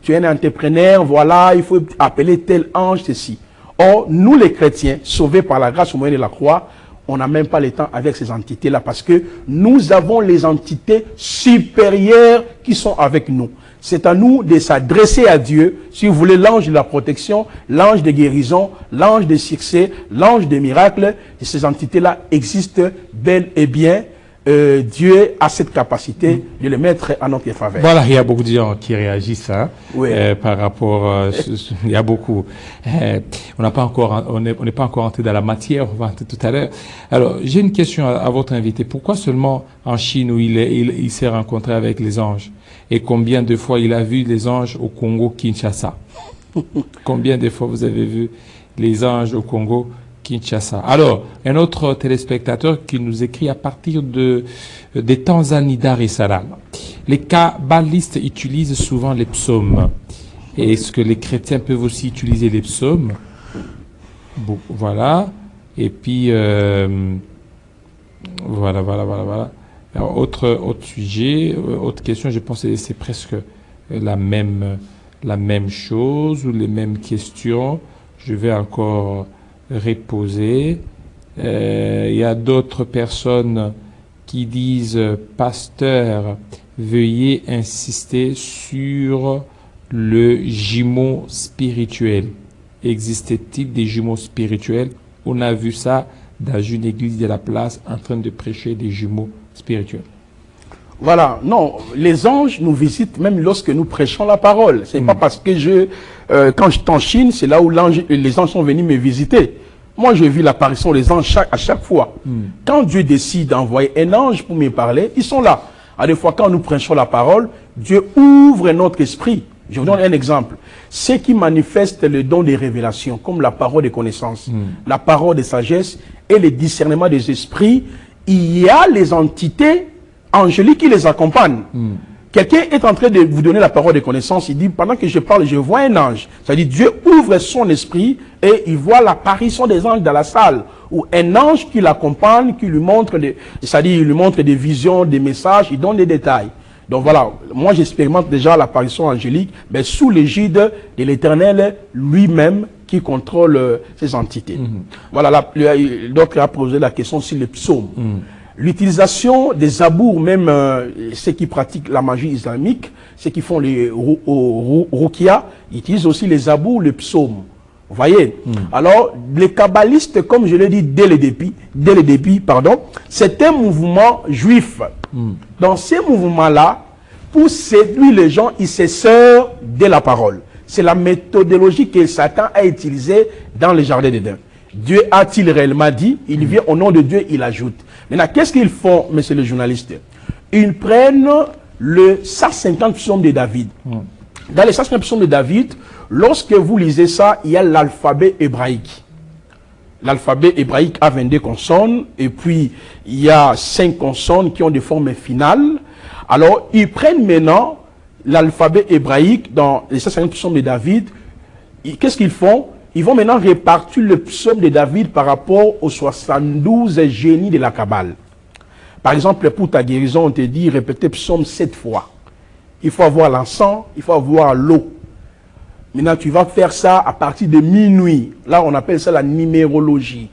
C: tu es un entrepreneur, voilà, il faut appeler tel ange, ceci. Or, nous les chrétiens, sauvés par la grâce au moyen de la croix, on n'a même pas le temps avec ces entités-là, parce que nous avons les entités supérieures qui sont avec nous. C'est à nous de s'adresser à Dieu, si vous voulez, l'ange de la protection, l'ange de guérison, l'ange de succès, l'ange des miracles. Et ces entités-là existent bel et bien. Dieu a cette capacité de les mettre à notre faveur.
B: Voilà, il y a beaucoup de gens qui réagissent hein,
C: Oui.
B: par rapport. Il y a beaucoup. On n'est pas encore entré dans la matière. On va entrer tout à l'heure. Alors, j'ai une question à votre invité. Pourquoi seulement en Chine où il s'est rencontré avec les anges, et combien de fois il a vu les anges au Congo Kinshasa? Combien de fois vous avez vu les anges au Congo Kinshasa? Alors, un autre téléspectateur qui nous écrit à partir des Tanzanie, Dar es Salaam. Les kabbalistes utilisent souvent les psaumes. Est-ce que les chrétiens peuvent aussi utiliser les psaumes? Bon, voilà. Et puis, voilà. Alors, autre sujet, autre question, je pense que c'est presque la même chose ou les mêmes questions. Je vais encore reposer. Il y a d'autres personnes qui disent pasteur, veuillez insister sur le jumeau spirituel. Existait-il des jumeaux spirituels? On a vu ça dans une église de la place en train de prêcher des jumeaux spirituels.
C: Voilà, non, les anges nous visitent même lorsque nous prêchons la parole. C'est pas parce que quand j'étais en Chine, c'est là où les anges sont venus me visiter. Moi, je vis l'apparition des anges à chaque fois. Quand Dieu décide d'envoyer un ange pour me parler, ils sont là. À des fois, quand nous prêchons la parole, Dieu ouvre notre esprit. Je vous donne un exemple. Ceux qui manifestent le don des révélations, comme la parole des connaissances, la parole de sagesse et le discernement des esprits, il y a les entités angéliques qui les accompagnent. Quelqu'un est en train de vous donner la parole des connaissances, il dit, pendant que je parle, je vois un ange. C'est-à-dire, Dieu ouvre son esprit et il voit l'apparition des anges dans la salle, ou un ange qui l'accompagne, qui lui montre, c'est-à-dire, il lui montre des visions, des messages, il donne des détails. Donc voilà, moi j'expérimente déjà l'apparition angélique, mais sous l'égide de l'Éternel lui-même qui contrôle ces entités. Voilà, d'autres a posé la question sur les psaumes. L'utilisation des zabours, même ceux qui pratiquent la magie islamique, ceux qui font les ruqya, ils utilisent aussi les zabours, les psaumes. Vous voyez? Alors, les kabbalistes, comme je l'ai dit dès le début, c'est un mouvement juif. Dans ces mouvements-là, pour séduire les gens, ils se servent de la parole. C'est la méthodologie que Satan a utilisée dans le jardin d'Éden. Dieu a-t-il réellement dit? Il vient au nom de Dieu, il ajoute. Maintenant, qu'est-ce qu'ils font, monsieur le journaliste? Ils prennent le 150 psaumes de David. Dans les 150 psaumes de David, lorsque vous lisez ça, il y a l'alphabet hébraïque. L'alphabet hébraïque a 22 consonnes, et puis il y a 5 consonnes qui ont des formes finales. Alors, ils prennent maintenant l'alphabet hébraïque dans les 150 psaumes de David. Qu'est-ce qu'ils font? Ils vont maintenant répartir le psaume de David par rapport aux 72 génies de la Kabbale. Par exemple, pour ta guérison, on te dit répéter psaume 7 fois. Il faut avoir l'encens, il faut avoir l'eau. Maintenant, tu vas faire ça à partir de minuit. Là, on appelle ça la numérologie.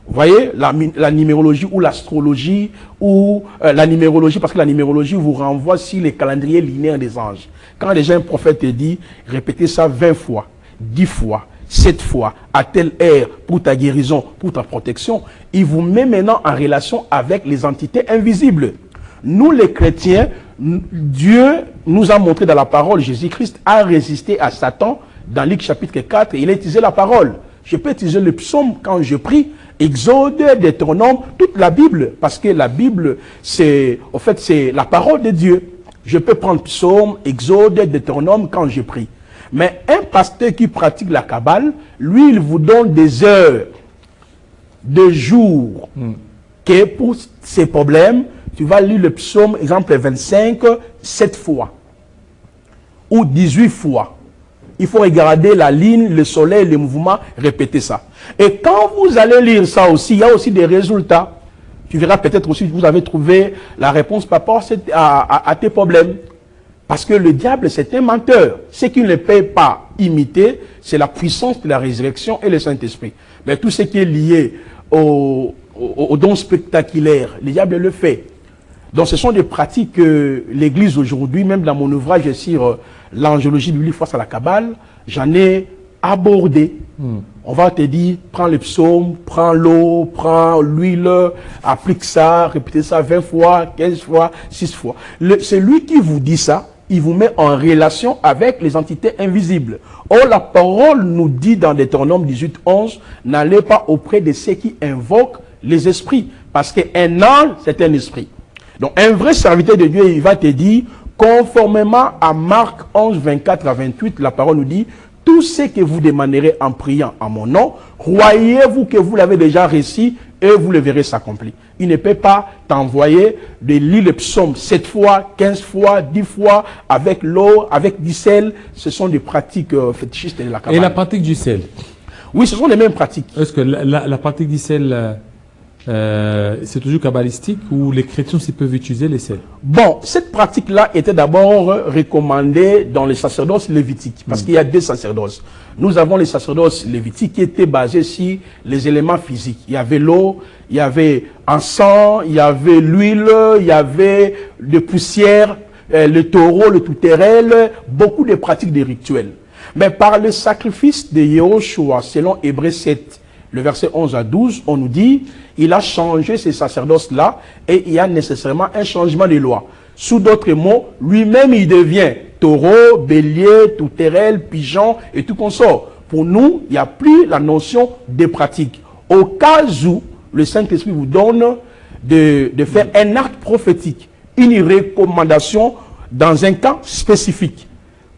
C: Vous voyez, la numérologie ou l'astrologie, ou la numérologie, parce que la numérologie vous renvoie sur les calendriers linéaires des anges. Quand déjà un prophète te dit, répétez ça 20 fois, 10 fois, 7 fois, à telle heure, pour ta guérison, pour ta protection, il vous met maintenant en relation avec les entités invisibles. Nous, les chrétiens, Dieu nous a montré dans la parole, Jésus-Christ a résisté à Satan dans Luc chapitre 4, et il a utilisé la parole. Je peux utiliser le psaume quand je prie, Exode, Deutéronome, toute la Bible, parce que la Bible, c'est la parole de Dieu. Je peux prendre psaume, Exode, Deutéronome quand je prie. Mais un pasteur qui pratique la Kabbale, lui, il vous donne des heures, des jours, que pour ces problèmes, tu vas lire le psaume, exemple 25, 7 fois, ou 18 fois. Il faut regarder la ligne, le soleil, les mouvements, répéter ça. Et quand vous allez lire ça aussi, il y a aussi des résultats. Tu verras peut-être aussi que vous avez trouvé la réponse par rapport à tes problèmes. Parce que le diable, c'est un menteur. Ce qui ne peut pas imiter, c'est la puissance de la résurrection et le Saint-Esprit. Mais tout ce qui est lié au don spectaculaire, le diable le fait. Donc ce sont des pratiques que l'Église aujourd'hui, même dans mon ouvrage sur l'angélologie biblique face à la Kabbale, j'en ai abordé. On va te dire, prends le psaume, prends l'eau, prends l'huile, applique ça, répétez ça 20 fois, 15 fois, 6 fois. C'est lui qui vous dit ça, il vous met en relation avec les entités invisibles. Or, la parole nous dit dans Deutéronome 18, 11, n'allez pas auprès de ceux qui invoquent les esprits, parce qu'un ange, c'est un esprit. Donc, un vrai serviteur de Dieu, il va te dire, conformément à Marc 11, 24 à 28, la parole nous dit, tout ce que vous demanderez en priant en mon nom, croyez-vous que vous l'avez déjà reçu et vous le verrez s'accomplir. Il ne peut pas t'envoyer de lire le psaume 7 fois, 15 fois, 10 fois, avec l'eau, avec du sel. Ce sont des pratiques fétichistes de la Kabbale.
B: Et la pratique du sel?
C: Oui, ce sont les mêmes pratiques.
B: Est-ce que la pratique du sel, c'est toujours kabbalistique ou les chrétiens aussi peuvent utiliser les sels?
C: Bon, cette pratique-là était d'abord recommandée dans les sacerdoces lévitiques, parce qu'il y a deux sacerdoces. Nous avons les sacerdoces lévitiques qui étaient basés sur les éléments physiques. Il y avait l'eau, il y avait un sang, il y avait l'huile, il y avait de poussière, le taureau, le touterelle, beaucoup de pratiques de rituels. Mais par le sacrifice de Yehoshua, selon Hébreux 7, le verset 11 à 12, on nous dit, il a changé ces sacerdoces-là et il y a nécessairement un changement de loi. Sous d'autres mots, lui-même il devient taureau, bélier, touterelle, pigeon et tout consort. Pour nous, il n'y a plus la notion de pratique. Au cas où le Saint-Esprit vous donne de faire un acte prophétique, une recommandation dans un cas spécifique.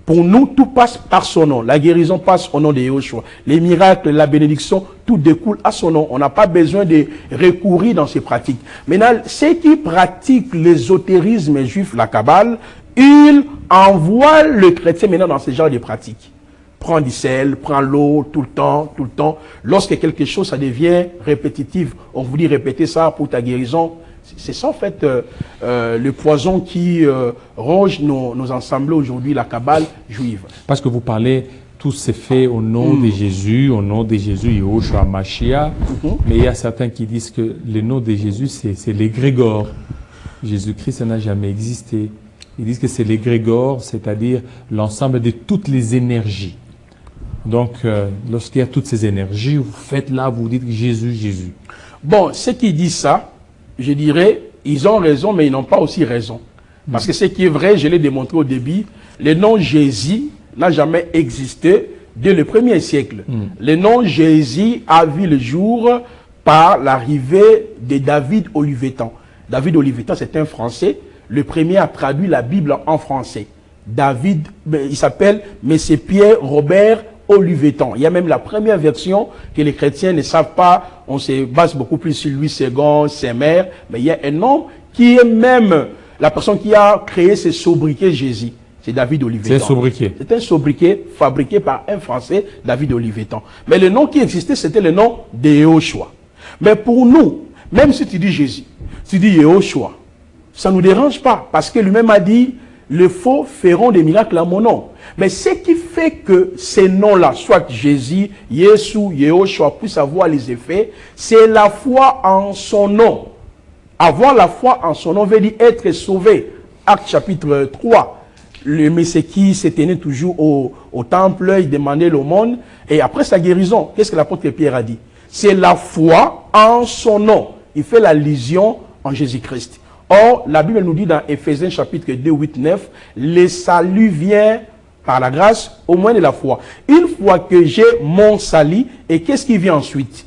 C: Pour nous, tout passe par son nom. La guérison passe au nom de Yehoshua. Les miracles, la bénédiction, tout découle à son nom. On n'a pas besoin de recourir dans ces pratiques. Maintenant, ceux qui pratiquent l'ésotérisme juif, la Kabbale, ils envoient le chrétien maintenant dans ce genre de pratiques. Prends du sel, prends l'eau, tout le temps, tout le temps. Lorsque quelque chose, ça devient répétitif, on vous dit répéter ça pour ta guérison. C'est ça en fait le poison qui ronge nos ensembles aujourd'hui, la Kabbale juive.
B: Parce que vous parlez, tout s'est fait au nom de Jésus, Yehoshua Mashiach. Mais il y a certains qui disent que le nom de Jésus, c'est l'égrégore. Jésus-Christ, ça n'a jamais existé. Ils disent que c'est l'égrégore, c'est-à-dire l'ensemble de toutes les énergies. Donc, lorsqu'il y a toutes ces énergies, vous faites là, vous dites Jésus, Jésus.
C: Bon, ceux qui disent ça, je dirais, ils ont raison, mais ils n'ont pas aussi raison. Parce que ce qui est vrai, je l'ai démontré au début, le nom Jésus n'a jamais existé dès le 1er siècle. Le nom Jésus a vu le jour par l'arrivée de David Olivetan. David Olivetan, c'est un Français. Le premier a traduit la Bible en français. David, il s'appelle M. Pierre Robert Olivetan. Il y a même la première version que les chrétiens ne savent pas. On se base beaucoup plus sur Louis II, Saint-Mère. Mais il y a un homme qui est même la personne qui a créé ce sobriquet Jésus. C'est David Olivetan.
B: C'est un sobriquet.
C: C'est un sobriquet fabriqué par un Français, David Olivetan. Mais le nom qui existait, c'était le nom de Yehoshua. Mais pour nous, même si tu dis Jésus, tu dis Yehoshua, ça ne nous dérange pas. Parce que lui-même a dit, les faux feront des miracles à mon nom. Mais ce qui fait que ces noms-là, soit Jésus, Yeshua, Yehoshua, puissent avoir les effets, c'est la foi en son nom. Avoir la foi en son nom veut dire être sauvé. Acte chapitre 3. Le Messie qui s'est tenu toujours au temple, il demandait l'aumône. Et après sa guérison, qu'est-ce que l'apôtre Pierre a dit? C'est la foi en son nom. Il fait l'allusion en Jésus-Christ. Or, la Bible nous dit dans Éphésiens chapitre 2, 8, 9, le salut vient par la grâce au moins de la foi. Une fois que j'ai mon salut, et qu'est-ce qui vient ensuite?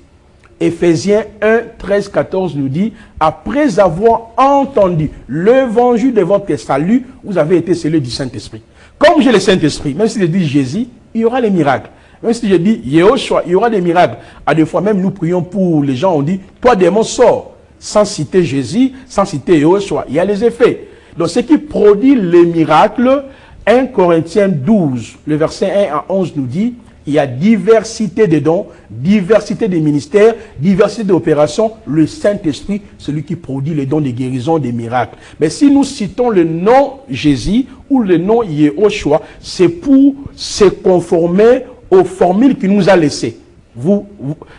C: Éphésiens 1, 13, 14 nous dit, après avoir entendu l'évangile de votre salut, vous avez été scellés du Saint-Esprit. Comme j'ai le Saint-Esprit, même si je dis Jésus, il y aura les miracles. Même si je dis Yehoshua, il y aura des miracles. À des fois même, nous prions pour les gens, on dit, toi démon sors. Sans citer Jésus, sans citer Yehoshua, il y a les effets. Donc ce qui produit les miracles, 1 Corinthiens 12, le verset 1 à 11 nous dit, il y a diversité de dons, diversité de ministères, diversité d'opérations. Le Saint-Esprit, celui qui produit les dons de guérison, des miracles. Mais si nous citons le nom Jésus ou le nom Yehoshua, c'est pour se conformer aux formules qu'il nous a laissées. Vous,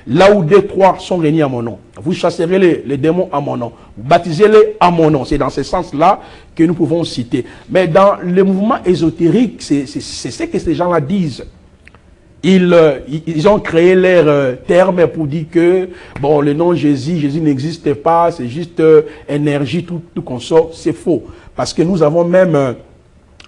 C: là où 2, 3 sont réunis à mon nom, vous chasserez les démons à mon nom, vous baptisez-les à mon nom. C'est dans ce sens-là que nous pouvons citer. Mais dans le mouvement ésotérique, c'est ce que ces gens-là disent. Ils ont créé leur terme pour dire que bon, le nom Jésus n'existe pas, c'est juste énergie, tout consort. C'est faux. Parce que nous avons même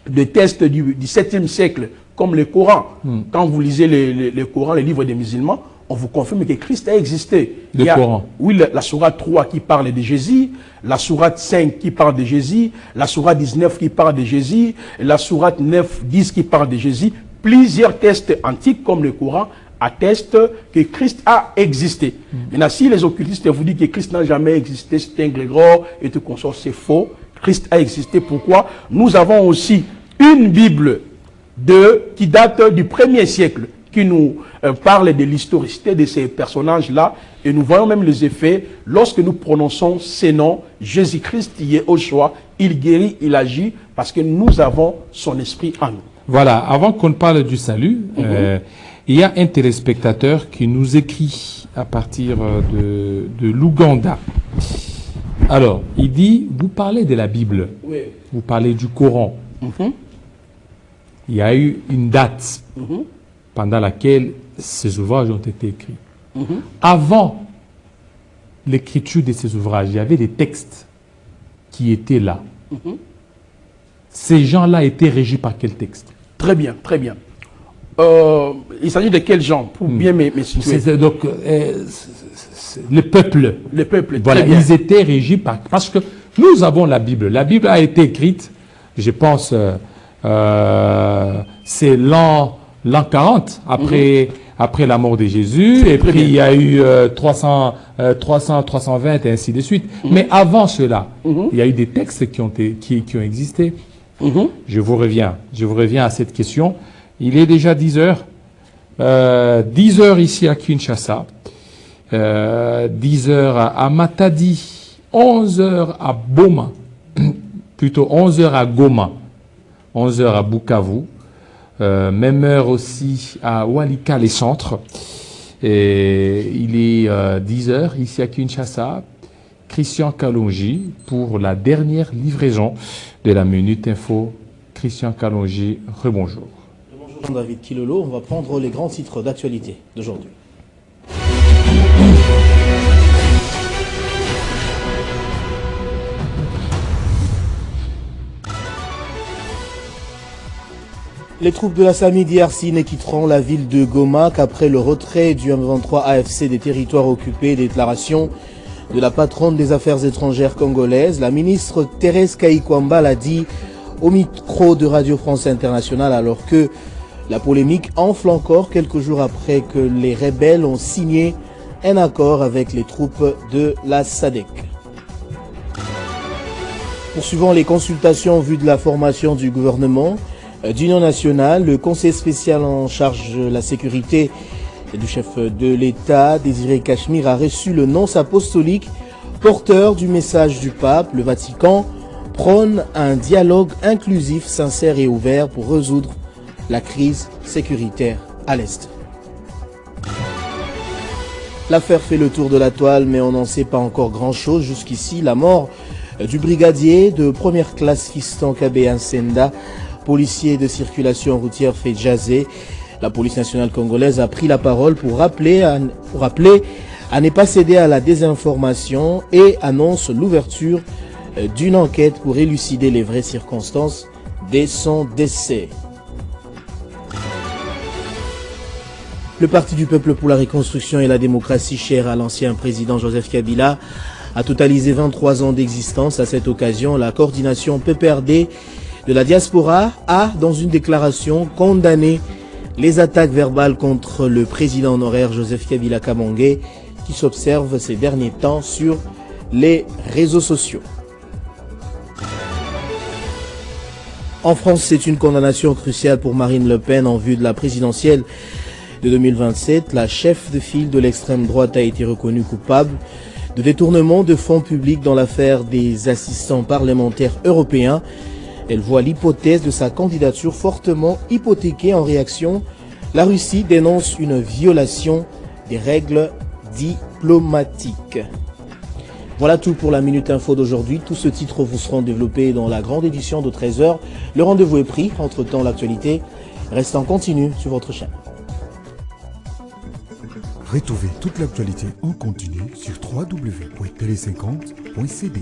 C: des tests du 7e siècle, comme le Coran. Quand vous lisez le Coran, les livres des musulmans, on vous confirme que Christ a existé.
B: Le Coran.
C: Oui, la sourate 3 qui parle de Jésus, la sourate 5 qui parle de Jésus, la sourate 19 qui parle de Jésus, la sourate 9, 10 qui parle de Jésus. Plusieurs textes antiques comme le Coran attestent que Christ a existé. Maintenant, si les occultistes vous disent que Christ n'a jamais existé, c'est un grégor et tout consort, c'est faux. Christ a existé. Pourquoi? Nous avons aussi une Bible qui date du 1er siècle, qui nous parle de l'historicité de ces personnages-là. Et nous voyons même les effets lorsque nous prononçons ces noms. Jésus-Christ y est au choix, il guérit, il agit, parce que nous avons son esprit en nous.
B: Voilà, avant qu'on parle du salut, il y a un téléspectateur qui nous écrit à partir de l'Ouganda. Alors, il dit, vous parlez de la Bible,
C: Oui.
B: vous parlez du Coran. Il y a eu une date pendant laquelle ces ouvrages ont été écrits. Avant l'écriture de ces ouvrages, il y avait des textes qui étaient là. Ces gens-là étaient régis par quel texte?
C: Très bien, très bien. Il s'agit de quel genre, pour bien me situer?
B: Donc, le peuple.
C: Le peuple,
B: Voilà,
C: très bien.
B: ils étaient régis par... Parce que nous avons la Bible. La Bible a été écrite, je pense, c'est l'an 40, après la mort de Jésus. Et puis, il y a eu 320 et ainsi de suite. Mais avant cela, il y a eu des textes qui ont existé. Je vous reviens à cette question. Il est déjà 10 heures. 10 heures ici à Kinshasa. 10 heures à Matadi. 11 heures à Boma. Plutôt 11 heures à Goma. 11 heures à Bukavu. Même heure aussi à Walika, les centres. Et il est 10 heures ici à Kinshasa. Christian Kalonji pour la dernière livraison de la Minute Info. Christian Kalonji, rebonjour.
D: Bonjour Jean-David Kilolo, on va prendre les grands titres d'actualité d'aujourd'hui. Les troupes de la SAMI d'IRC ne quitteront la ville de Goma qu'après le retrait du M23 AFC des territoires occupés. Déclaration de la patronne des affaires étrangères congolaise. La ministre Thérèse Kayikwamba l'a dit au micro de Radio France Internationale alors que la polémique enfle encore quelques jours après que les rebelles ont signé un accord avec les troupes de la SADC. Poursuivant les consultations en vue de la formation du gouvernement d'union nationale, le conseil spécial en charge de la sécurité du chef de l'État, Désiré Cachemire, a reçu le nonce apostolique porteur du message du pape. Le Vatican prône un dialogue inclusif, sincère et ouvert pour résoudre la crise sécuritaire à l'Est. L'affaire fait le tour de la toile, mais on n'en sait pas encore grand-chose jusqu'ici. La mort du brigadier de première classe Fiston Kabé Nsenda, policier de circulation routière, fait jaser. La police nationale congolaise a pris la parole pour rappeler à ne pas céder à la désinformation et annonce l'ouverture d'une enquête pour élucider les vraies circonstances de son décès. Le Parti du Peuple pour la Reconstruction et la Démocratie, cher à l'ancien président Joseph Kabila, a totalisé 23 ans d'existence. À cette occasion, la coordination PPRD de la diaspora a, dans une déclaration, condamné les attaques verbales contre le président honoraire Joseph Kabila Kabange qui s'observent ces derniers temps sur les réseaux sociaux. En France, c'est une condamnation cruciale pour Marine Le Pen en vue de la présidentielle de 2027. La chef de file de l'extrême droite a été reconnue coupable de détournement de fonds publics dans l'affaire des assistants parlementaires européens. Elle voit l'hypothèse de sa candidature fortement hypothéquée. En réaction, la Russie dénonce une violation des règles diplomatiques. Voilà tout pour la Minute Info d'aujourd'hui. Tous ces titres vous seront développés dans la grande édition de 13h. Le rendez-vous est pris. Entre-temps, l'actualité reste en continu sur votre chaîne.
A: Retrouvez toute l'actualité en continu sur www.tele50.cd.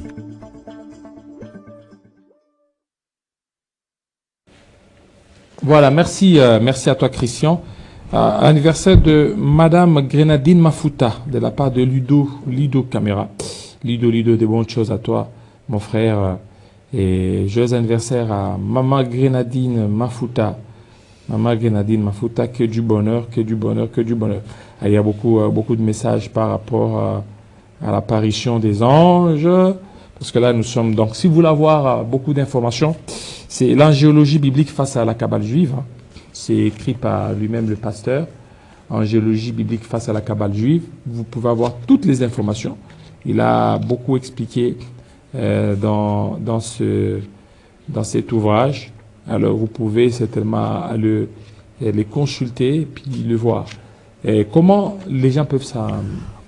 B: Voilà, merci à toi Christian. Anniversaire de Madame Grenadine Mafuta, de la part de Ludo Caméra. Ludo, des bonnes choses à toi, mon frère. Et joyeux anniversaire à Maman Grenadine Mafuta. Maman Grenadine Mafuta, que du bonheur, que du bonheur, que du bonheur. Il y a beaucoup de messages par rapport à l'apparition des anges. Parce que là, nous sommes... Donc, si vous voulez avoir beaucoup d'informations, c'est l'angéologie biblique face à la Kabbale juive. C'est écrit par lui-même le pasteur. en géologie biblique face à la Kabbale juive. Vous pouvez avoir toutes les informations. Il a beaucoup expliqué dans cet ouvrage. Alors, vous pouvez certainement les consulter et puis le voir. Et comment les gens peuvent ça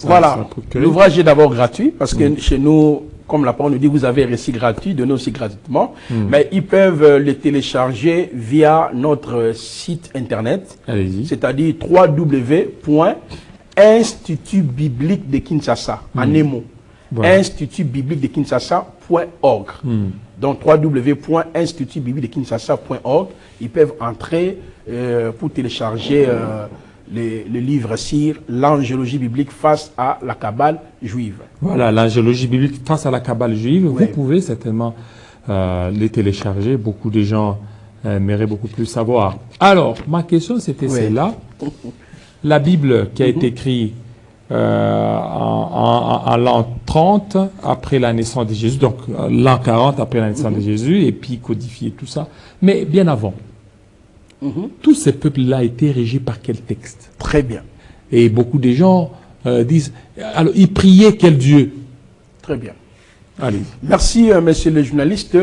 C: voilà. L'ouvrage est d'abord gratuit parce que chez nous, comme la parole nous dit, vous avez un récit gratuit, donné aussi gratuitement. Mais ils peuvent le télécharger via notre site internet. C'est-à-dire www.Institut biblique de Kinshasa, en émo. Voilà. Institut biblique de Kinshasa.org. Donc www.Institut biblique de Kinshasa.org. Ils peuvent entrer pour télécharger le livre sur l'angélologie biblique face à la Kabbale juive.
B: Voilà, l'angélologie biblique face à la Kabbale juive. Oui. Vous pouvez certainement les télécharger. Beaucoup de gens aimeraient beaucoup plus savoir. Alors, ma question, c'était celle-là. La Bible qui a été écrite en l'an 30 après la naissance de Jésus, donc l'an 40 après la naissance de Jésus, et puis codifier tout ça. Mais bien avant. Tous ces peuples-là étaient régis par quel texte?
C: Très bien.
B: Et beaucoup de gens disent, alors ils priaient quel Dieu?
C: Très bien.
B: Allez.
C: Merci, monsieur le journaliste.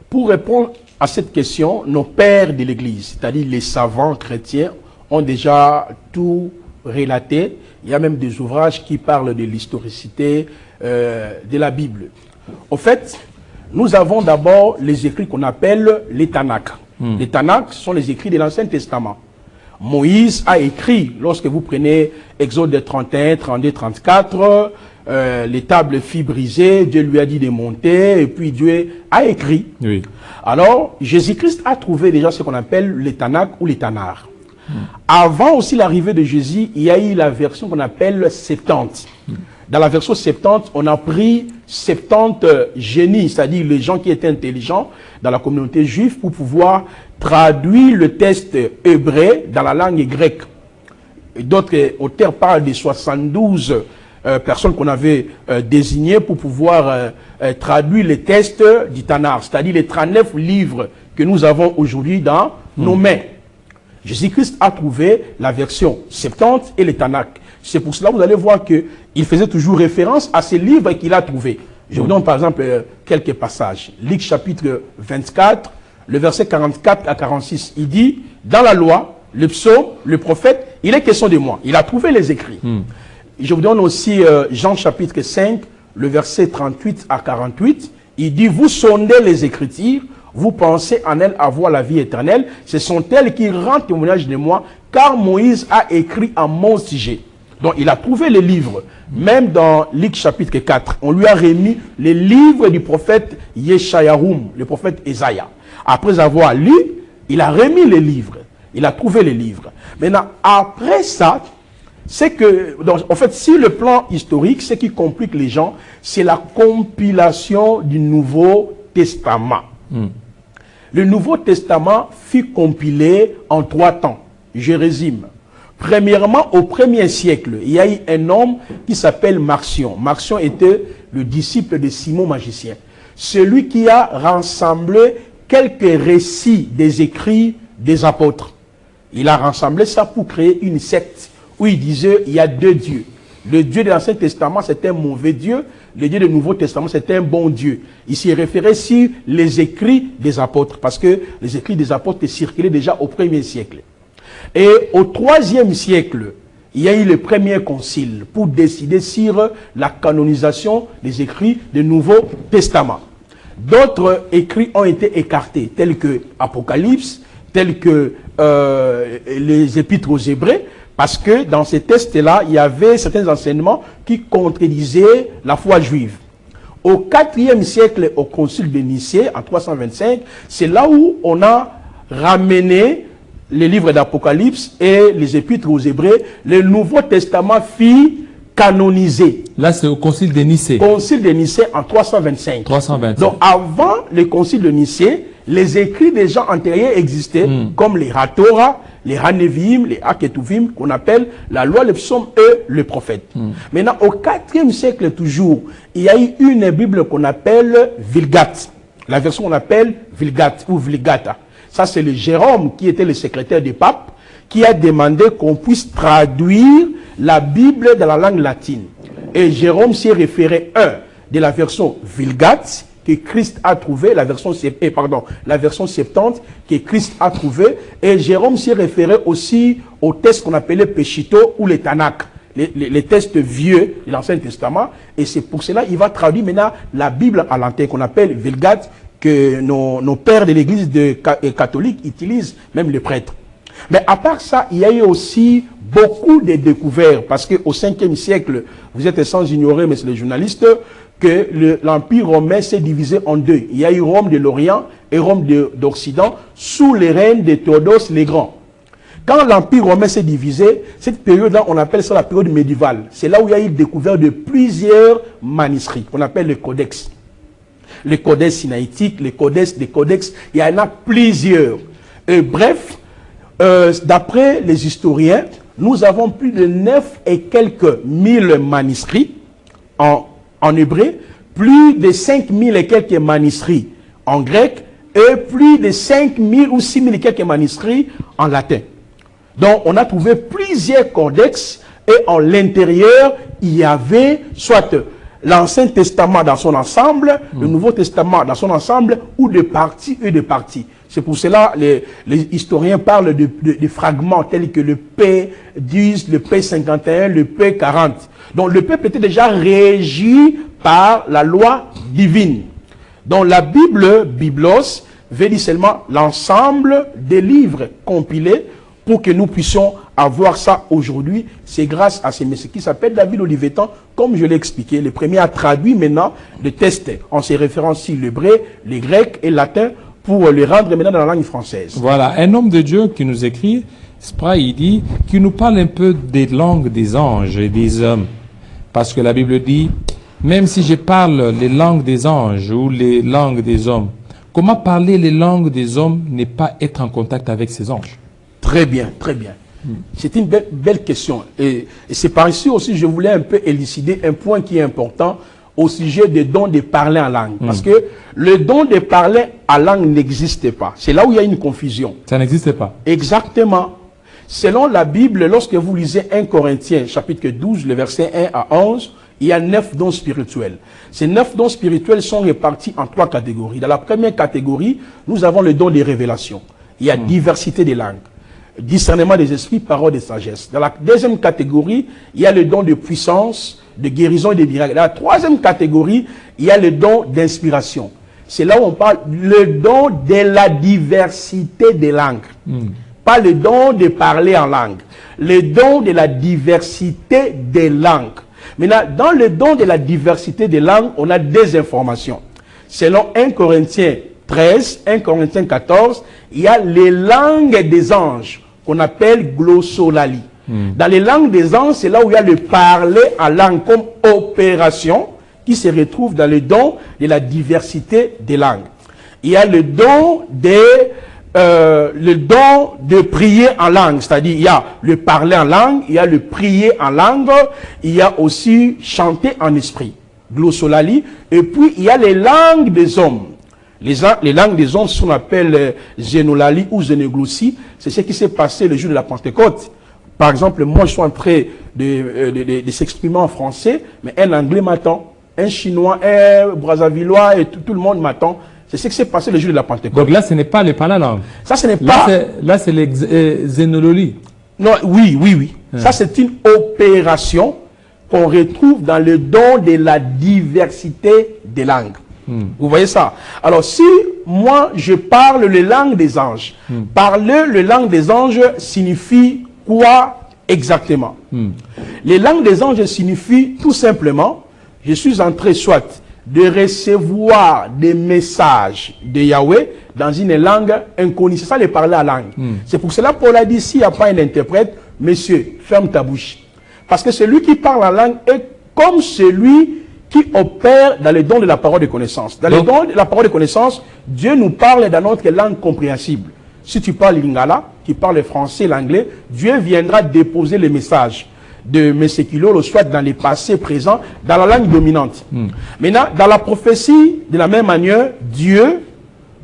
C: Pour répondre à cette question, nos pères de l'Église, c'est-à-dire les savants chrétiens, ont déjà tout relaté. Il y a même des ouvrages qui parlent de l'historicité de la Bible. Au fait, nous avons d'abord les écrits qu'on appelle les Tanakh. Les Tanakh sont les écrits de l'Ancien Testament. Moïse a écrit, lorsque vous prenez Exode 31, 32, 34, les tables filles brisées, Dieu lui a dit de monter, et puis Dieu a écrit. Oui. Alors, Jésus-Christ a trouvé déjà ce qu'on appelle les Tanakh ou les Tanars. Avant aussi l'arrivée de Jésus, il y a eu la version qu'on appelle Septante. Dans la version Septante, on a pris 70 génies, c'est-à-dire les gens qui étaient intelligents dans la communauté juive pour pouvoir traduire le texte hébreu dans la langue grecque. D'autres auteurs parlent des 72 personnes qu'on avait désignées pour pouvoir traduire les textes du Tanakh, c'est-à-dire les 39 livres que nous avons aujourd'hui dans nos mains. Jésus-Christ a trouvé la version Septante et les Tanakh. C'est pour cela que vous allez voir qu'il faisait toujours référence à ces livres qu'il a trouvés. Je vous donne par exemple quelques passages. Luc chapitre 24, le verset 44 à 46. Il dit, dans la loi, le psaume, le prophète, il est question de moi. Il a trouvé les écrits. Je vous donne aussi Jean chapitre 5, le verset 38 à 48. Il dit, vous sondez les Écritures, vous pensez en elles avoir la vie éternelle. Ce sont elles qui rendent témoignage de moi, car Moïse a écrit en mon sujet. Donc, il a trouvé les livres. Même dans Luc chapitre 4, on lui a remis les livres du prophète Yeshayahoum, le prophète Esaïa. Après avoir lu, il a remis les livres. Il a trouvé les livres. Maintenant, après ça, c'est que, donc, en fait, si le plan historique, ce qui complique les gens, c'est la compilation du Nouveau Testament. Le Nouveau Testament fut compilé en 3 temps. Je résume. Premièrement, au 1er siècle, il y a eu un homme qui s'appelle Marcion. Marcion était le disciple de Simon magicien. Celui qui a rassemblé quelques récits des écrits des apôtres. Il a rassemblé ça pour créer une secte où il disait il y a 2 dieux. Le Dieu de l'Ancien Testament, c'est un mauvais Dieu. Le Dieu du Nouveau Testament, c'est un bon Dieu. Il s'y référait sur les écrits des apôtres, parce que les écrits des apôtres circulaient déjà au 1er siècle. Et au 3e siècle, il y a eu le premier concile pour décider sur la canonisation des écrits du Nouveau Testament. D'autres écrits ont été écartés, tels que Apocalypse, tels que les Épîtres aux Hébreux, parce que dans ces textes-là, il y avait certains enseignements qui contredisaient la foi juive. Au 4e siècle, au concile de Nicée, en 325, c'est là où on a ramené les livres d'Apocalypse et les Épîtres aux Hébreux. Le Nouveau Testament fut canonisé.
B: Là, c'est au concile de Nicée.
C: Concile de Nicée en 325.
B: 325.
C: Donc, avant le concile de Nicée, les écrits des gens antérieurs existaient, comme les Hatorah, les Haneviim, les Haketuvim, qu'on appelle la loi, le psaume et le prophète. Maintenant, au 4e siècle toujours, il y a eu une Bible qu'on appelle Vulgate. La version qu'on appelle Vulgate ou Vulgata. Ça, c'est le Jérôme qui était le secrétaire du pape, qui a demandé qu'on puisse traduire la Bible dans la langue latine. Et Jérôme s'y référé, de la version Vulgate, que Christ a trouvé, la version 70 que Christ a trouvé, et Jérôme s'y référait aussi aux textes qu'on appelait Péchito ou les Tanakh, les textes vieux de l'Ancien Testament, et c'est pour cela qu'il va traduire maintenant la Bible en latin qu'on appelle Vulgate, que nos pères de l'église catholique utilisent, même les prêtres. Mais à part ça, il y a eu aussi beaucoup de découvertes, parce qu'au 5e siècle, vous êtes sans ignorer, mais c'est les journalistes, que l'Empire romain s'est divisé en deux. Il y a eu Rome de l'Orient et Rome d'Occident sous les règnes de Théodose le Grand. Quand l'Empire romain s'est divisé, cette période-là, on appelle ça la période médiévale. C'est là où il y a eu découvert de plusieurs manuscrits, qu'on appelle les codex. Les codex sinaïtiques, les codex, il y en a plusieurs. Bref, d'après les historiens, nous avons plus de 9 et quelques mille manuscrits en hébreu, plus de 5000 et quelques manuscrits en grec, et plus de 5000 ou 6000 et quelques manuscrits en latin. Donc, on a trouvé plusieurs codex, et en l'intérieur, il y avait soit l'Ancien Testament dans son ensemble, le Nouveau Testament dans son ensemble, ou de parties et de parties. C'est pour cela les historiens parlent de fragments tels que le P10, le P51, le P40. Donc le peuple était déjà régi par la loi divine. Donc la Bible, Biblos, veut dire seulement l'ensemble des livres compilés pour que nous puissions avoir ça aujourd'hui. C'est grâce à ces messieurs qui s'appellent David Olivetan, comme je l'ai expliqué. Le premier a traduit maintenant le texte en se référant sur l'hébreu, le grec et le latin pour les rendre maintenant dans la langue française.
B: Voilà, un homme de Dieu qui nous écrit, Spray, il dit, qui nous parle un peu des langues des anges et des hommes. Parce que la Bible dit, même si je parle les langues des anges ou les langues des hommes, comment parler les langues des hommes n'est pas être en contact avec ces anges?
C: Très bien, très bien. C'est une belle question. Et c'est par ici aussi, je voulais un peu élucider un point qui est important au sujet des dons de parler en langue. Parce que le don de parler en langue n'existe pas. C'est là où il y a une confusion.
B: Ça n'existe pas.
C: Exactement. Selon la Bible, lorsque vous lisez 1 Corinthiens, chapitre 12, le verset 1 à 11, il y a 9 dons spirituels. Ces 9 dons spirituels sont répartis en 3 catégories. Dans la première catégorie, nous avons le don des révélations. Il y a diversité des langues. Discernement des esprits, parole de sagesse. Dans la deuxième catégorie, il y a le don de puissance, de guérison et de miracles. Dans la troisième catégorie, il y a le don d'inspiration. C'est là où on parle le don de la diversité des langues. Pas le don de parler en langue. Le don de la diversité des langues. Maintenant, dans le don de la diversité des langues, on a des informations. Selon 1 Corinthiens 13, 1 Corinthiens 14, il y a les langues des anges qu'on appelle glossolalie. Dans les langues des anges, c'est là où il y a le parler en langue comme opération qui se retrouve dans le don de la diversité des langues. Il y a le don de prier en langue, c'est-à-dire il y a le parler en langue, il y a le prier en langue, il y a aussi chanter en esprit, glossolalie, et puis il y a les langues des hommes. Les langues des hommes, ce qu'on appelle zénolalie ou zénoglossie, c'est ce qui s'est passé le jour de la Pentecôte. Par exemple, moi je suis en train de s'exprimer en français, mais un anglais m'attend, un chinois, un brassavillois, et tout le monde m'attend. C'est ce qui s'est passé le jour de la Pentecôte.
B: Donc là, ce n'est pas les parler langue.
C: Ça, ce n'est pas...
B: Là, c'est les zénololies.
C: Non, oui. Ça, c'est une opération qu'on retrouve dans le don de la diversité des langues. Vous voyez ça? Alors, si moi, je parle les langues des anges, parler les langues des anges signifie quoi exactement? Les langues des anges signifient tout simplement, je suis en train soit de recevoir des messages de Yahweh dans une langue inconnue. C'est ça, le parler à langue. C'est pour cela, Paul a dit, s'il n'y a pas un interprète, monsieur, ferme ta bouche. Parce que celui qui parle en langue est comme celui qui opère dans le don de la parole de connaissance. Dans le don de la parole de connaissance, Dieu nous parle dans notre langue compréhensible. Si tu parles lingala, tu parles le français, l'anglais, Dieu viendra déposer les messages de Mesekilolo, soit dans les passés présents, dans la langue dominante. Maintenant, dans la prophétie, de la même manière, Dieu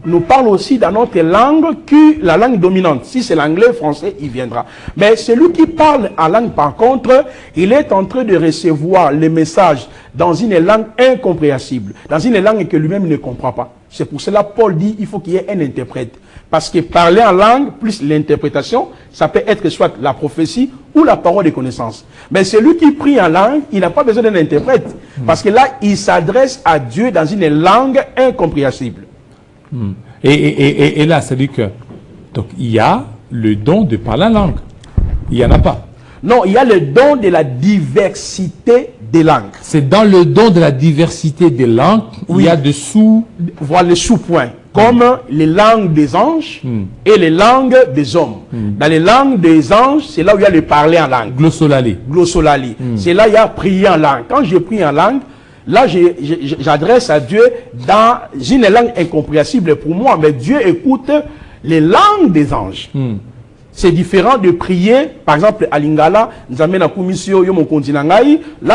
C: nous parle aussi dans notre langue, que la langue dominante. Si c'est l'anglais, français, il viendra. Mais celui qui parle en langue, par contre, il est en train de recevoir les messages dans une langue incompréhensible, dans une langue que lui-même ne comprend pas. C'est pour cela Paul dit il faut qu'il y ait un interprète. Parce que parler en langue, plus l'interprétation, ça peut être soit la prophétie ou la parole de connaissance. Mais celui qui prie en langue, il n'a pas besoin d'un interprète. Parce que là, il s'adresse à Dieu dans une langue incompréhensible.
B: Et là, c'est-à-dire que donc, il y a le don de parler en langue. Il n'y en a pas.
C: Non, il y a le don de la diversité des langues.
B: C'est dans le don de la diversité des langues, oui. Il y a dessous...
C: Voilà les sous-points. Comme les langues des anges et les langues des hommes. Dans les langues des anges, c'est là où il y a le parler en langue.
B: Glossolali.
C: Glossolali. C'est là où il y a prier en langue. Quand je prie en langue, là, j'adresse à Dieu dans une langue incompréhensible pour moi, mais Dieu écoute les langues des anges. C'est différent de prier, par exemple, à Lingala, là,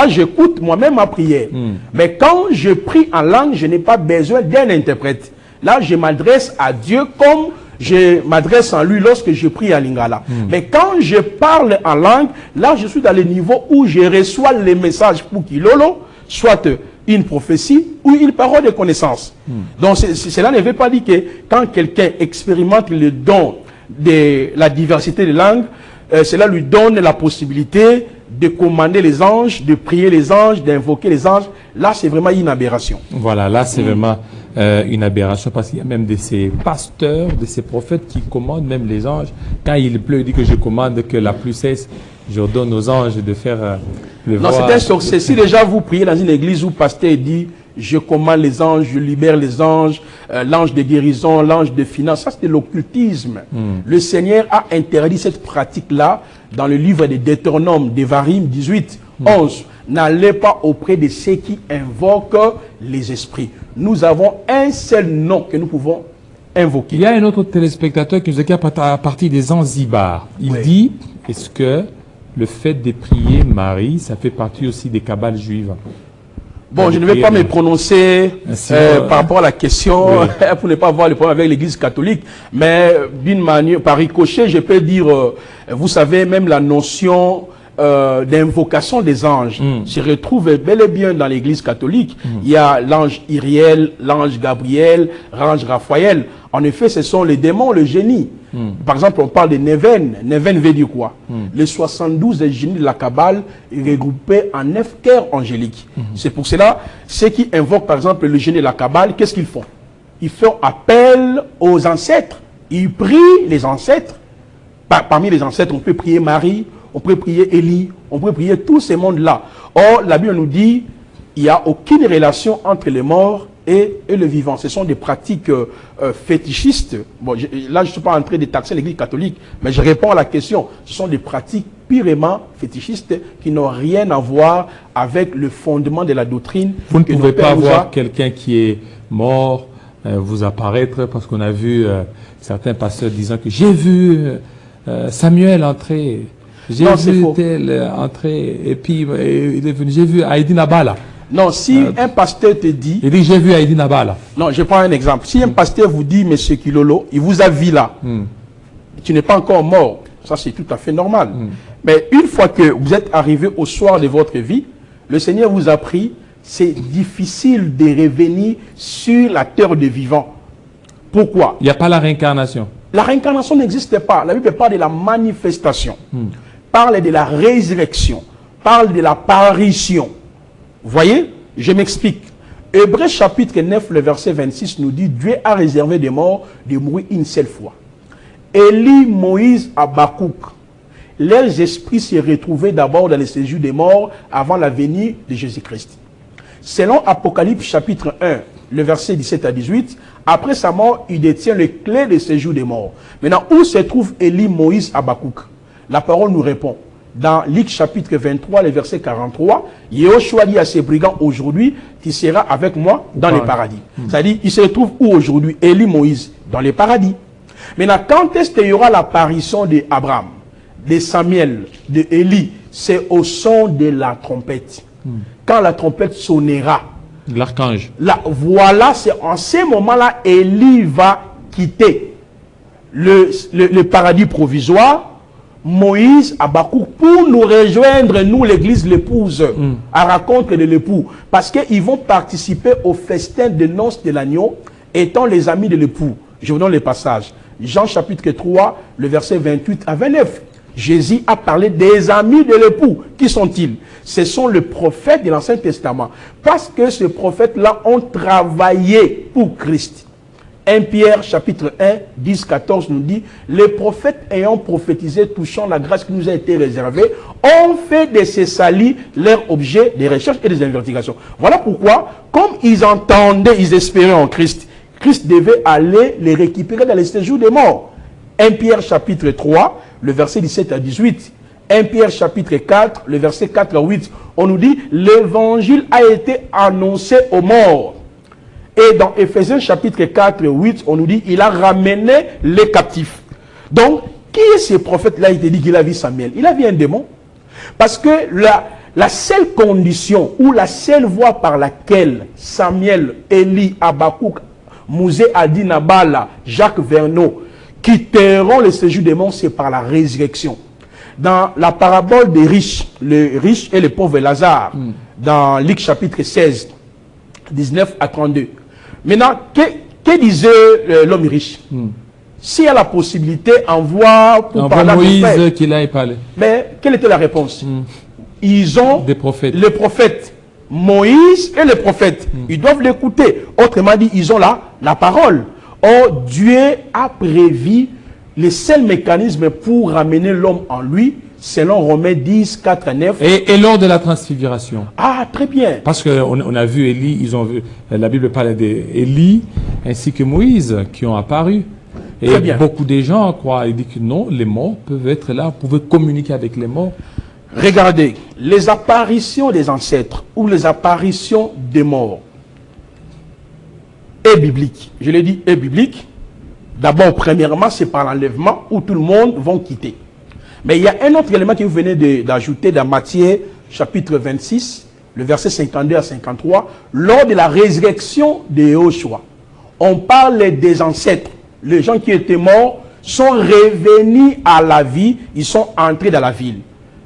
C: j'écoute moi-même ma prière. Mais quand je prie en langue, je n'ai pas besoin d'un interprète. Là, je m'adresse à Dieu comme je m'adresse à lui lorsque je prie à Lingala. Mais quand je parle en langue, là, je suis dans le niveau où je reçois les messages pour Kilolo, soit une prophétie ou une parole de connaissance. Donc, cela ne veut pas dire que quand quelqu'un expérimente le don de la diversité des langues, cela lui donne la possibilité de commander les anges, de prier les anges, d'invoquer les anges. Là, c'est vraiment une aberration.
B: Voilà, là, c'est vraiment une aberration parce qu'il y a même de ces pasteurs, de ces prophètes qui commandent même les anges. Quand il pleut, il dit que je commande que la pluie cesse. Je ordonne aux anges de faire le
C: Non, c'est un succès. Si déjà vous priez dans une église où le pasteur dit je commande les anges, je libère les anges, l'ange de guérison, l'ange de finance, ça c'est de l'occultisme. Le Seigneur a interdit cette pratique-là dans le livre des Deutéronomes, d'Évarim 18, 11. N'allez pas auprès de ceux qui invoquent les esprits. Nous avons un seul nom que nous pouvons invoquer.
B: Il y a un autre téléspectateur qui nous écrit à partir des Zanzibar. Il dit, est-ce que le fait de prier Marie, ça fait partie aussi des kabbales juives?
C: Bon, je ne vais pas me prononcer par rapport à la question pour ne pas avoir le problème avec l'Église catholique, mais d'une manière, par ricochet, je peux dire, vous savez, même la notion d'invocation des anges se retrouve bel et bien dans l'Église catholique. Il y a l'ange Iriel, l'ange Gabriel, l'ange Raphaël. En effet, ce sont les démons, le génie. Par exemple, on parle de Neven. Neven veut dire quoi? Les 72 génies de la Kabbale regroupés en 9 cœurs angéliques. C'est pour cela, ceux qui invoquent par exemple le génie de la Kabbale, qu'est-ce qu'ils font? Ils font appel aux ancêtres. Ils prient les ancêtres. Parmi les ancêtres, on peut prier Marie, on peut prier Élie, on peut prier tous ces mondes-là. Or, la Bible nous dit il n'y a aucune relation entre les morts et le vivant. Ce sont des pratiques fétichistes. Bon, là, je ne suis pas en train de taxer l'Église catholique, mais je réponds à la question. Ce sont des pratiques purement fétichistes qui n'ont rien à voir avec le fondement de la doctrine.
B: Vous ne pouvez pas voir quelqu'un qui est mort vous apparaître parce qu'on a vu certains pasteurs disant que j'ai vu Samuel entrer. J'ai vu tel entrer et puis il est venu. J'ai vu Haïdi Nabala.
C: Non, si un pasteur te dit...
B: Il dit, j'ai vu Haïdi Nabala.
C: Non, je prends un exemple. Si un pasteur vous dit, monsieur Kilolo, il vous a vu là, tu n'es pas encore mort. Ça, c'est tout à fait normal. Mais une fois que vous êtes arrivé au soir de votre vie, le Seigneur vous a pris, c'est difficile de revenir sur la terre des vivants. Pourquoi? Il
B: n'y a pas la réincarnation.
C: La réincarnation n'existe pas. La Bible parle de la manifestation, parle de la résurrection, parle de l'apparition. Voyez, je m'explique. Hébreux chapitre 9, le verset 26 nous dit, Dieu a réservé des morts de mourir une seule fois. Élie, Moïse, Habakkuk, leurs esprits se retrouvaient d'abord dans le séjour des morts avant la venue de Jésus-Christ. Selon Apocalypse chapitre 1, le verset 17 à 18, après sa mort, il détient les clés du séjour des morts. Maintenant, où se trouve Élie, Moïse, Habakkuk? La parole nous répond. Dans Luc chapitre 23, le verset 43, Yéhoshua dit à ses brigands aujourd'hui, tu seras avec moi dans les paradis. C'est-à-dire, il se trouve où aujourd'hui? Élie, Moïse, dans les paradis. Maintenant, quand est-ce qu'il y aura l'apparition d'Abraham, de Samuel, de Élie? C'est au son de la trompette. Quand la trompette sonnera,
B: L'archange.
C: Là, voilà, c'est en ce moment-là, Élie va quitter le paradis provisoire, Moïse, Habakkuk, pour nous rejoindre, nous, l'église, l'épouse, à la rencontre de l'époux. Parce qu'ils vont participer au festin de noces de l'agneau, étant les amis de l'époux. Je vous donne les passages. Jean chapitre 3, le verset 28 à 29. Jésus a parlé des amis de l'époux. Qui sont-ils? Ce sont les prophètes de l'Ancien Testament. Parce que ces prophètes-là ont travaillé pour Christ. 1 Pierre chapitre 1, 10, 14 nous dit, les prophètes ayant prophétisé touchant la grâce qui nous a été réservée, ont fait de ces salis leur objet des recherches et des investigations. Voilà pourquoi, comme ils entendaient, ils espéraient en Christ, Christ devait aller les récupérer dans les séjours des morts. 1 Pierre chapitre 3, le verset 17 à 18. 1 Pierre chapitre 4, le verset 4 à 8. On nous dit, l'évangile a été annoncé aux morts. Et dans Éphésiens chapitre 4 et 8, on nous dit, il a ramené les captifs. Donc, qui est ce prophète-là? Il te dit qu'il a vu Samuel. Il a vu un démon. Parce que la seule condition ou la seule voie par laquelle Samuel, Élie, Habakkuk, Mouzé, Adi, Nabala, Jacques Verneau quitteront le séjour des morts, c'est par la résurrection. Dans la parabole des riches, le riche et le pauvre Lazare, dans Luc chapitre 16, 19 à 32. Maintenant, que disait l'homme riche? S'il y a la possibilité, envoie pour parler à
B: Moïse qu'il aille parler.
C: Mais quelle était la réponse? Ils ont
B: des prophètes.
C: Les prophètes. Moïse et les prophètes. Ils doivent l'écouter. Autrement dit, ils ont la parole. Or, Dieu a prévu les seuls mécanismes pour ramener l'homme en lui, selon Romains 10, 4 à 9.
B: Et lors de la transfiguration.
C: Ah, très bien.
B: Parce qu'on a vu Élie, ils ont vu, la Bible parle d'Élie ainsi que Moïse qui ont apparu. Et beaucoup de gens croient, ils disent que non, les morts peuvent être là, vous pouvez communiquer avec les morts.
C: Regardez, les apparitions des ancêtres ou les apparitions des morts est biblique. Je l'ai dit, est biblique. D'abord, premièrement, c'est par l'enlèvement où tout le monde va quitter. Mais il y a un autre élément que vous venez d'ajouter dans Matthieu chapitre 26, le verset 52 à 53. Lors de la résurrection de Yeshua, on parle des ancêtres. Les gens qui étaient morts sont revenus à la vie, ils sont entrés dans la ville.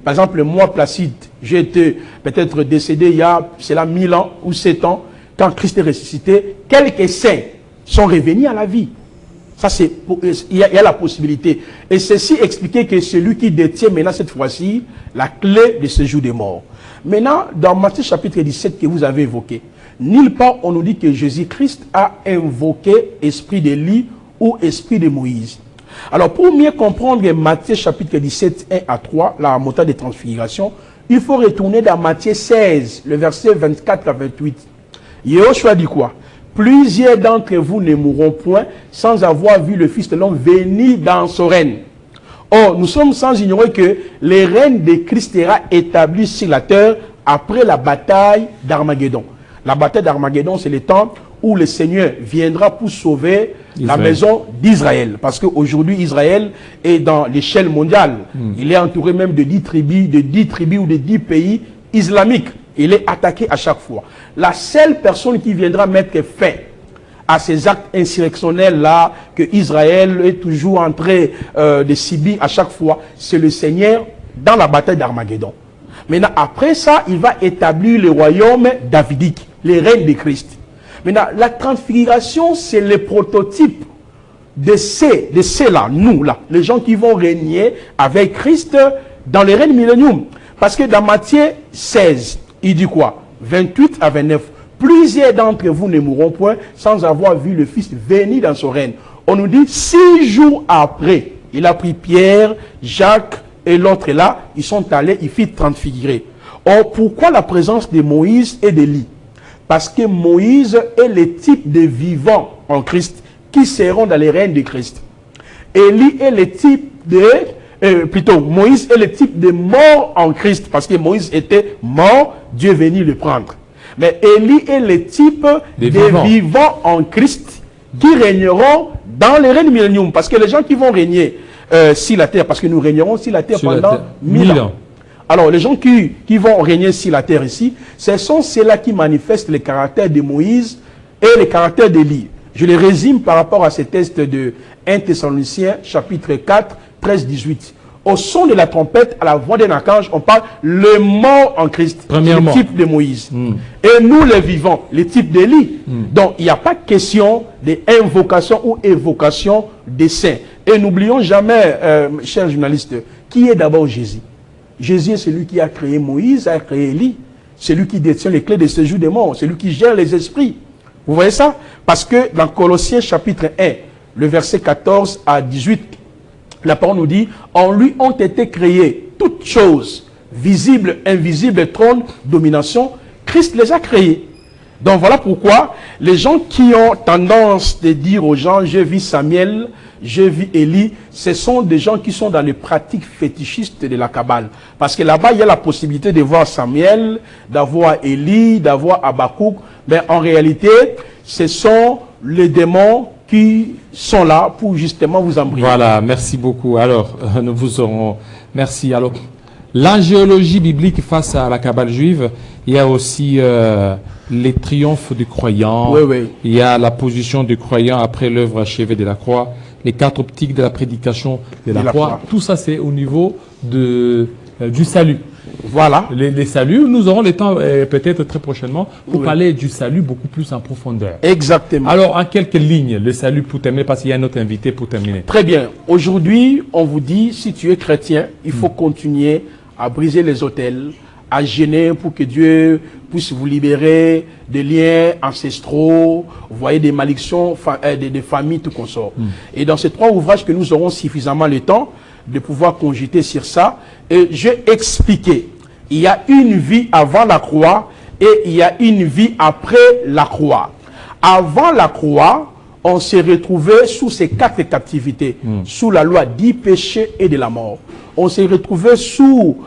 C: Par exemple, moi, Placide, j'ai été peut-être décédé il y a, c'est là, 1000 ans ou 7 ans, quand Christ est ressuscité, quelques saints sont revenus à la vie. Ça, c'est, il y a la possibilité. Et ceci expliquait que celui qui détient maintenant cette fois-ci la clé de ce jour des morts. Maintenant, dans Matthieu chapitre 17 que vous avez évoqué, nulle part on nous dit que Jésus-Christ a invoqué esprit d'Élie ou esprit de Moïse. Alors, pour mieux comprendre Matthieu chapitre 17, 1 à 3, la montagne de transfiguration, il faut retourner dans Matthieu 16, le verset 24 à 28. Yeshua dit quoi? Plusieurs d'entre vous ne mourront point sans avoir vu le Fils de l'homme venir dans son règne. Or, nous sommes sans ignorer que le règne de Christ sera établi sur la terre après la bataille d'Armageddon. La bataille d'Armageddon, c'est le temps où le Seigneur viendra pour sauver la maison d'Israël. Parce qu'aujourd'hui, Israël est dans l'échelle mondiale. Il est entouré même de 10 tribus ou de 10 pays islamiques. Il est attaqué à chaque fois. La seule personne qui viendra mettre fin à ces actes insurrectionnels-là, que Israël est toujours en train de subir à chaque fois, c'est le Seigneur dans la bataille d'Armageddon. Maintenant, après ça, il va établir le royaume davidique, le règne de Christ. Maintenant, la transfiguration, c'est le prototype de ces-là, nous, là, les gens qui vont régner avec Christ dans le règne millénium. Parce que dans Matthieu 16, il dit quoi? 28 à 29. Plusieurs d'entre vous ne mourront point sans avoir vu le Fils venir dans son règne. On nous dit 6 jours après, il a pris Pierre, Jacques et l'autre là, ils sont allés, ils firent transfigurer. Or, pourquoi la présence de Moïse et d'Élie? Parce que Moïse est le type de vivants en Christ qui seront dans les règnes de Christ. Élie est le type de... Moïse est le type de mort en Christ, parce que Moïse était mort, Dieu est venu le prendre. Mais Élie est le type de vivants en Christ qui régneront dans les règnes millénium. Parce que les gens qui vont régner sur la terre, parce que nous régnerons sur la terre pendant 1000 ans. Alors, les gens qui vont régner sur la terre ici, ce sont ceux-là qui manifestent les caractères de Moïse et les caractères d'Élie. Je les résume par rapport à ces textes de 1 Thessaloniciens, chapitre 4, 13-18. Au son de la trompette, à la voix d'un archange, on parle le mort en Christ,
B: Premièrement.
C: le type de Moïse. Et nous, les vivants, le type d'Élie. Donc, il n'y a pas question d'invocation ou évocation des saints. Et n'oublions jamais, chers journalistes, qui est d'abord Jésus. Jésus est celui qui a créé Moïse, a créé Élie. C'est lui qui détient les clés de séjour des morts. C'est lui qui gère les esprits. Vous voyez ça? Parce que dans Colossiens chapitre 1, le verset 14 à 18, la parole nous dit, en lui ont été créées toutes choses, visibles, invisibles, trône, domination. Christ les a créées. Donc voilà pourquoi les gens qui ont tendance de dire aux gens, j'ai vu Samuel, j'ai vu Élie, ce sont des gens qui sont dans les pratiques fétichistes de la Kabbale. Parce que là-bas, il y a la possibilité de voir Samuel, d'avoir Élie, d'avoir Habakkuk. Mais en réalité, ce sont les démons qui sont là pour justement vous embryer.
B: Voilà, merci beaucoup. Alors, nous vous aurons... Merci. Alors, l'angéologie biblique face à la Kabbale juive, il y a aussi les triomphes du croyant.
C: Oui, oui.
B: Il y a la position du croyant après l'œuvre achevée de la croix, les quatre optiques de la prédication de la croix. Tout ça, c'est au niveau du salut.
C: Voilà.
B: Les saluts, nous aurons le temps peut-être très prochainement pour parler du salut beaucoup plus en profondeur.
C: Exactement.
B: Alors, en quelques lignes, le salut pour terminer, parce qu'il y a un autre invité pour terminer.
C: Très bien. Aujourd'hui, on vous dit, si tu es chrétien, il faut continuer à briser les autels, à gêner pour que Dieu puisse vous libérer des liens ancestraux, vous voyez, des malédictions, des familles, tout consort. Et dans ces trois ouvrages que nous aurons suffisamment le temps de pouvoir cogiter sur ça, et j'ai expliqué, il y a une vie avant la croix et il y a une vie après la croix. Avant la croix, on s'est retrouvé sous ces quatre captivités, sous la loi du péché et de la mort. On s'est retrouvé sous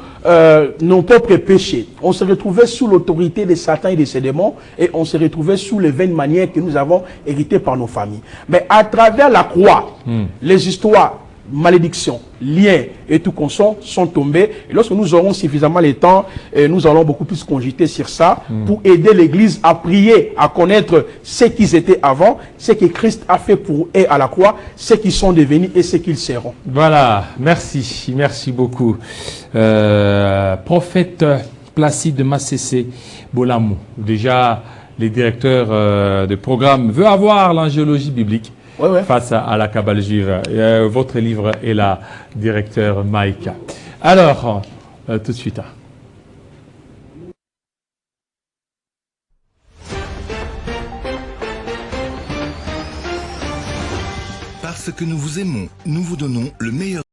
C: nos propres péchés. On s'est retrouvé sous l'autorité de Satan et de ses démons. Et on s'est retrouvé sous les vaines manières que nous avons héritées par nos familles. Mais à travers la croix, les histoires, malédictions, liens et tout consort sont tombés. Et lorsque nous aurons suffisamment le temps, nous allons beaucoup plus cogiter sur ça pour aider l'Église à prier, à connaître ce qu'ils étaient avant, ce que Christ a fait pour eux à la croix, ce qu'ils sont devenus et ce qu'ils seront.
B: Voilà, merci, merci beaucoup. Prophète Placide Massessé Bolamou, déjà les directeurs de programme veut avoir l'angéologie biblique. Face à la Kabbale juive. Votre livre est là, directeur Maïka. Alors, tout de suite.
E: Parce que nous vous aimons, nous vous donnons le meilleur.